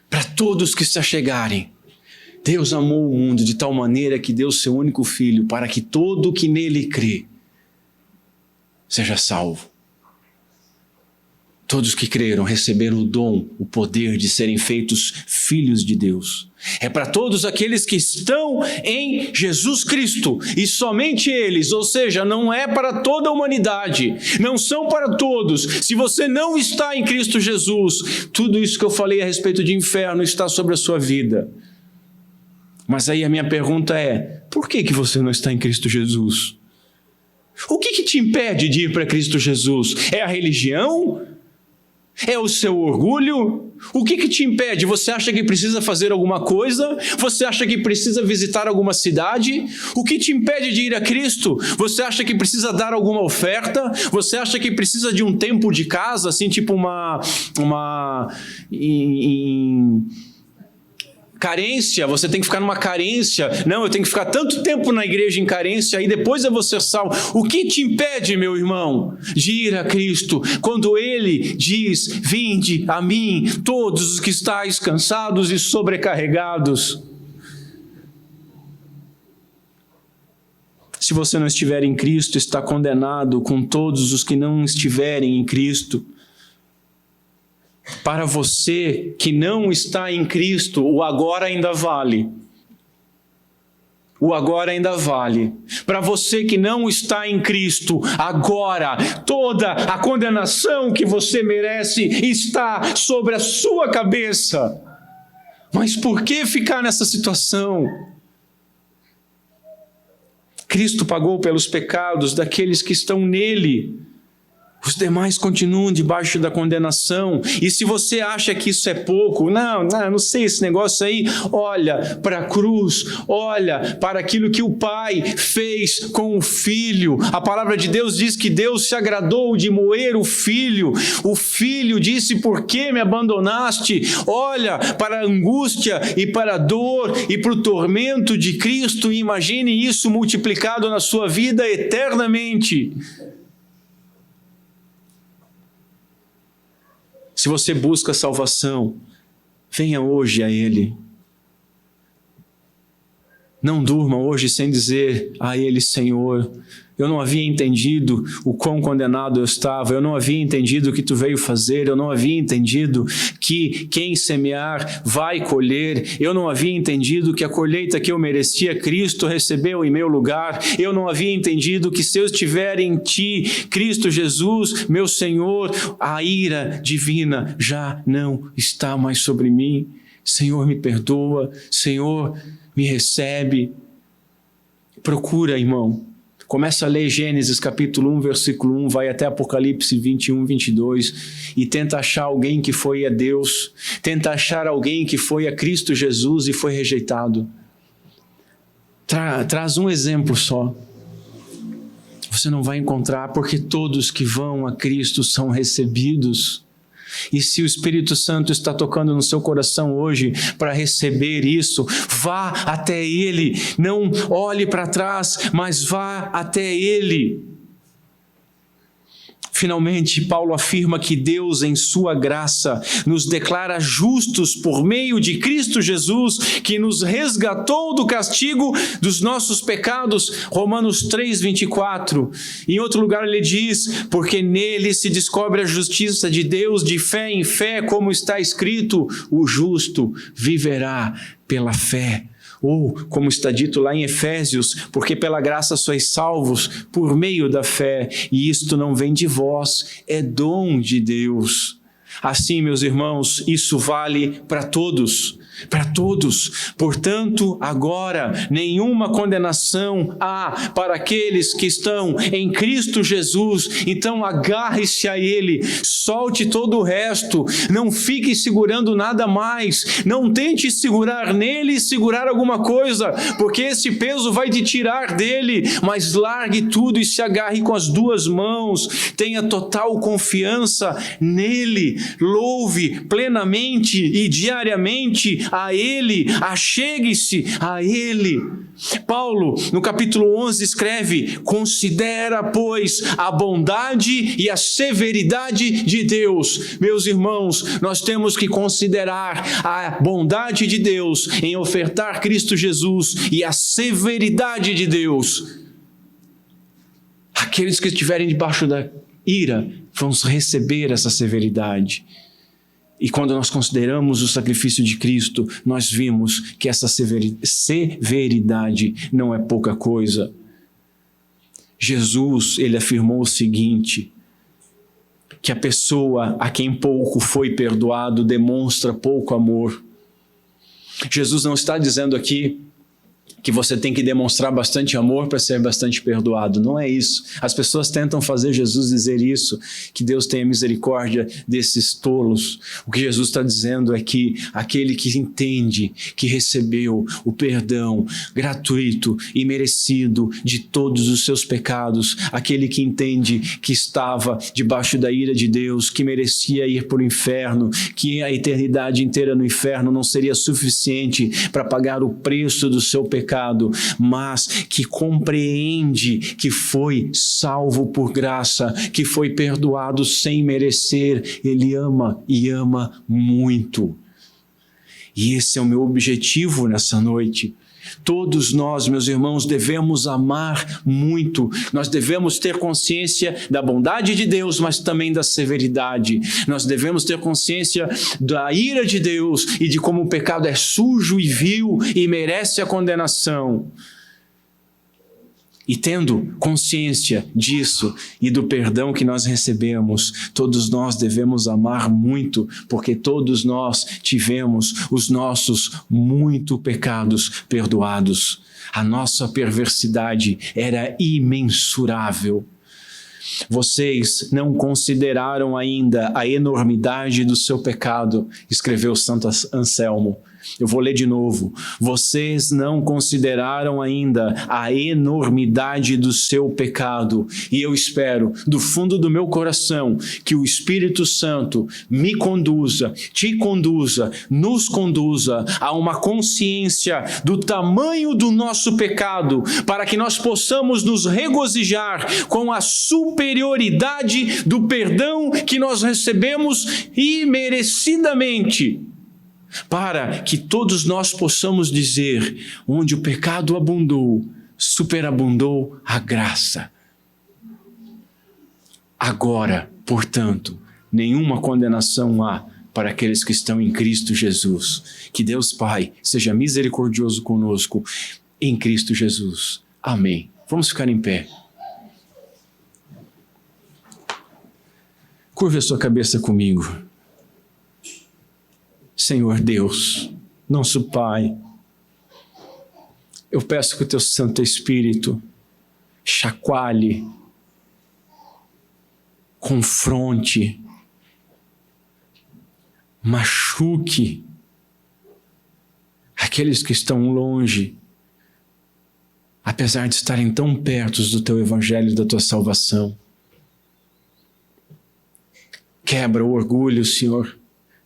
Para todos que se achegarem. Deus amou o mundo de tal maneira que deu seu único Filho, para que todo que nele crê seja salvo. Todos que creram receberam o dom, o poder de serem feitos filhos de Deus. É para todos aqueles que estão em Jesus Cristo, e somente eles, ou seja, não é para toda a humanidade, não são para todos. Se você não está em Cristo Jesus, tudo isso que eu falei a respeito de inferno está sobre a sua vida. Mas aí a minha pergunta é: por que você não está em Cristo Jesus? O que te impede de ir para Cristo Jesus? É a religião? É o seu orgulho? O que te impede? Você acha que precisa fazer alguma coisa? Você acha que precisa visitar alguma cidade? O que te impede de ir a Cristo? Você acha que precisa dar alguma oferta? Você acha que precisa de um tempo de casa, assim, tipo carência, você tem que ficar numa carência. Não, eu tenho que ficar tanto tempo na igreja em carência e depois eu vou ser salvo. O que te impede, meu irmão, de ir a Cristo? Quando Ele diz: vinde a mim, todos os que estáis cansados e sobrecarregados. Se você não estiver em Cristo, está condenado com todos os que não estiverem em Cristo. Para você que não está em Cristo, o agora ainda vale. O agora ainda vale. Para você que não está em Cristo, agora toda a condenação que você merece está sobre a sua cabeça. Mas por que ficar nessa situação? Cristo pagou pelos pecados daqueles que estão nele. Os demais continuam debaixo da condenação. E se você acha que isso é pouco, não sei esse negócio aí, olha para a cruz, olha para aquilo que o Pai fez com o Filho. A palavra de Deus diz que Deus se agradou de moer o Filho. O Filho disse: por que me abandonaste? Olha para a angústia e para a dor e para o tormento de Cristo e imagine isso multiplicado na sua vida eternamente. Se você busca salvação, venha hoje a Ele. Não durma hoje sem dizer a Ele: Senhor, eu não havia entendido o quão condenado eu estava, eu não havia entendido o que Tu veio fazer, eu não havia entendido que quem semear vai colher, eu não havia entendido que a colheita que eu merecia, Cristo recebeu em meu lugar, eu não havia entendido que se eu estiver em Ti, Cristo Jesus, meu Senhor, a ira divina já não está mais sobre mim. Senhor, me perdoa, Senhor, me recebe. Procura, irmão. Começa a ler Gênesis capítulo 1, versículo 1, vai até Apocalipse 21, 22 e tenta achar alguém que foi a Deus, tenta achar alguém que foi a Cristo Jesus e foi rejeitado. Traz um exemplo só. Você não vai encontrar, porque todos que vão a Cristo são recebidos. E se o Espírito Santo está tocando no seu coração hoje para receber isso, vá até Ele, não olhe para trás, mas vá até Ele. Finalmente, Paulo afirma que Deus, em sua graça, nos declara justos por meio de Cristo Jesus, que nos resgatou do castigo dos nossos pecados. Romanos 3, 24. Em outro lugar ele diz: porque nele se descobre a justiça de Deus de fé em fé, como está escrito, o justo viverá pela fé. Ou, como está dito lá em Efésios, porque pela graça sois salvos por meio da fé, e isto não vem de vós, é dom de Deus. Assim, meus irmãos, isso vale para todos. Para todos. Portanto, agora, nenhuma condenação há para aqueles que estão em Cristo Jesus. Então, agarre-se a Ele, solte todo o resto, não fique segurando nada mais, não tente segurar nele e segurar alguma coisa, porque esse peso vai te tirar dele, mas largue tudo e se agarre com as duas mãos, tenha total confiança nele, louve plenamente e diariamente a Ele, achegue-se a Ele. Paulo, no capítulo 11, escreve: considera, pois, a bondade e a severidade de Deus. Meus irmãos, nós temos que considerar a bondade de Deus em ofertar Cristo Jesus e a severidade de Deus. Aqueles que estiverem debaixo da ira vão receber essa severidade. E quando nós consideramos o sacrifício de Cristo, nós vimos que essa severidade não é pouca coisa. Jesus, ele afirmou o seguinte, que a pessoa a quem pouco foi perdoado demonstra pouco amor. Jesus não está dizendo aqui que você tem que demonstrar bastante amor para ser bastante perdoado. Não é isso. As pessoas tentam fazer Jesus dizer isso, que Deus tenha misericórdia desses tolos. O que Jesus está dizendo é que aquele que entende que recebeu o perdão gratuito e merecido de todos os seus pecados, aquele que entende que estava debaixo da ira de Deus, que merecia ir para o inferno, que a eternidade inteira no inferno não seria suficiente para pagar o preço do seu pecado, mas que compreende que foi salvo por graça, que foi perdoado sem merecer. Ele ama e ama muito. E esse é o meu objetivo nessa noite. Todos nós, meus irmãos, devemos amar muito. Nós devemos ter consciência da bondade de Deus, mas também da severidade. Nós devemos ter consciência da ira de Deus e de como o pecado é sujo e vil e merece a condenação. E tendo consciência disso e do perdão que nós recebemos, todos nós devemos amar muito, porque todos nós tivemos os nossos muitos pecados perdoados. A nossa perversidade era imensurável. Vocês não consideraram ainda a enormidade do seu pecado, escreveu Santo Anselmo. Eu vou ler de novo. Vocês não consideraram ainda a enormidade do seu pecado. E eu espero, do fundo do meu coração, que o Espírito Santo me conduza, te conduza, nos conduza a uma consciência do tamanho do nosso pecado, para que nós possamos nos regozijar com a superioridade do perdão que nós recebemos imerecidamente. Para que todos nós possamos dizer, onde o pecado abundou, superabundou a graça. Agora, portanto, nenhuma condenação há para aqueles que estão em Cristo Jesus. Que Deus Pai seja misericordioso conosco em Cristo Jesus. Amém. Vamos ficar em pé. Curve a sua cabeça comigo. Senhor Deus, nosso Pai, eu peço que o Teu Santo Espírito chacoalhe, confronte, machuque aqueles que estão longe, apesar de estarem tão perto do Teu Evangelho e da Tua salvação. Quebra o orgulho, Senhor.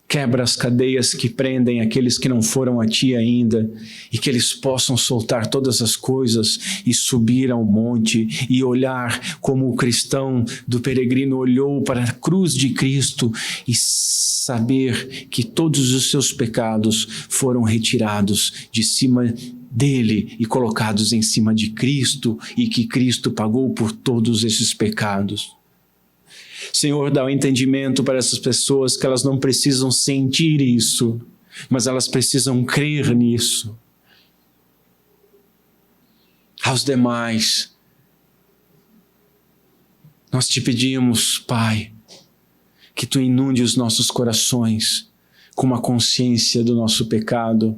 Quebra as cadeias que prendem aqueles que não foram a Ti ainda, e que eles possam soltar todas as coisas e subir ao monte e olhar como o cristão do peregrino olhou para a cruz de Cristo e saber que todos os seus pecados foram retirados de cima dele e colocados em cima de Cristo, e que Cristo pagou por todos esses pecados. Senhor, dá o entendimento para essas pessoas que elas não precisam sentir isso, mas elas precisam crer nisso. Aos demais, nós te pedimos, Pai, que Tu inunde os nossos corações com uma consciência do nosso pecado,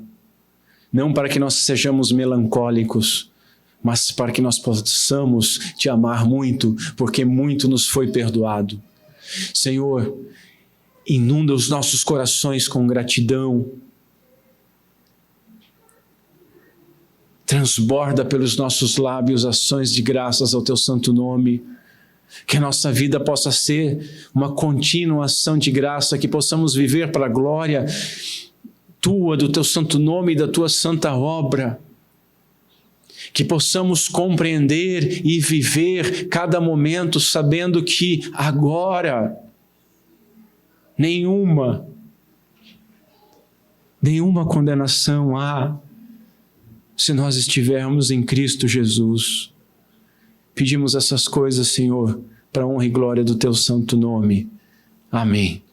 não para que nós sejamos melancólicos, mas para que nós possamos Te amar muito, porque muito nos foi perdoado. Senhor, inunda os nossos corações com gratidão, transborda pelos nossos lábios ações de graças ao Teu santo nome, que a nossa vida possa ser uma contínua ação de graça, que possamos viver para a glória Tua, do Teu santo nome e da Tua santa obra. Que possamos compreender e viver cada momento sabendo que agora nenhuma condenação há se nós estivermos em Cristo Jesus. Pedimos essas coisas, Senhor, para a honra e glória do Teu santo nome. Amém.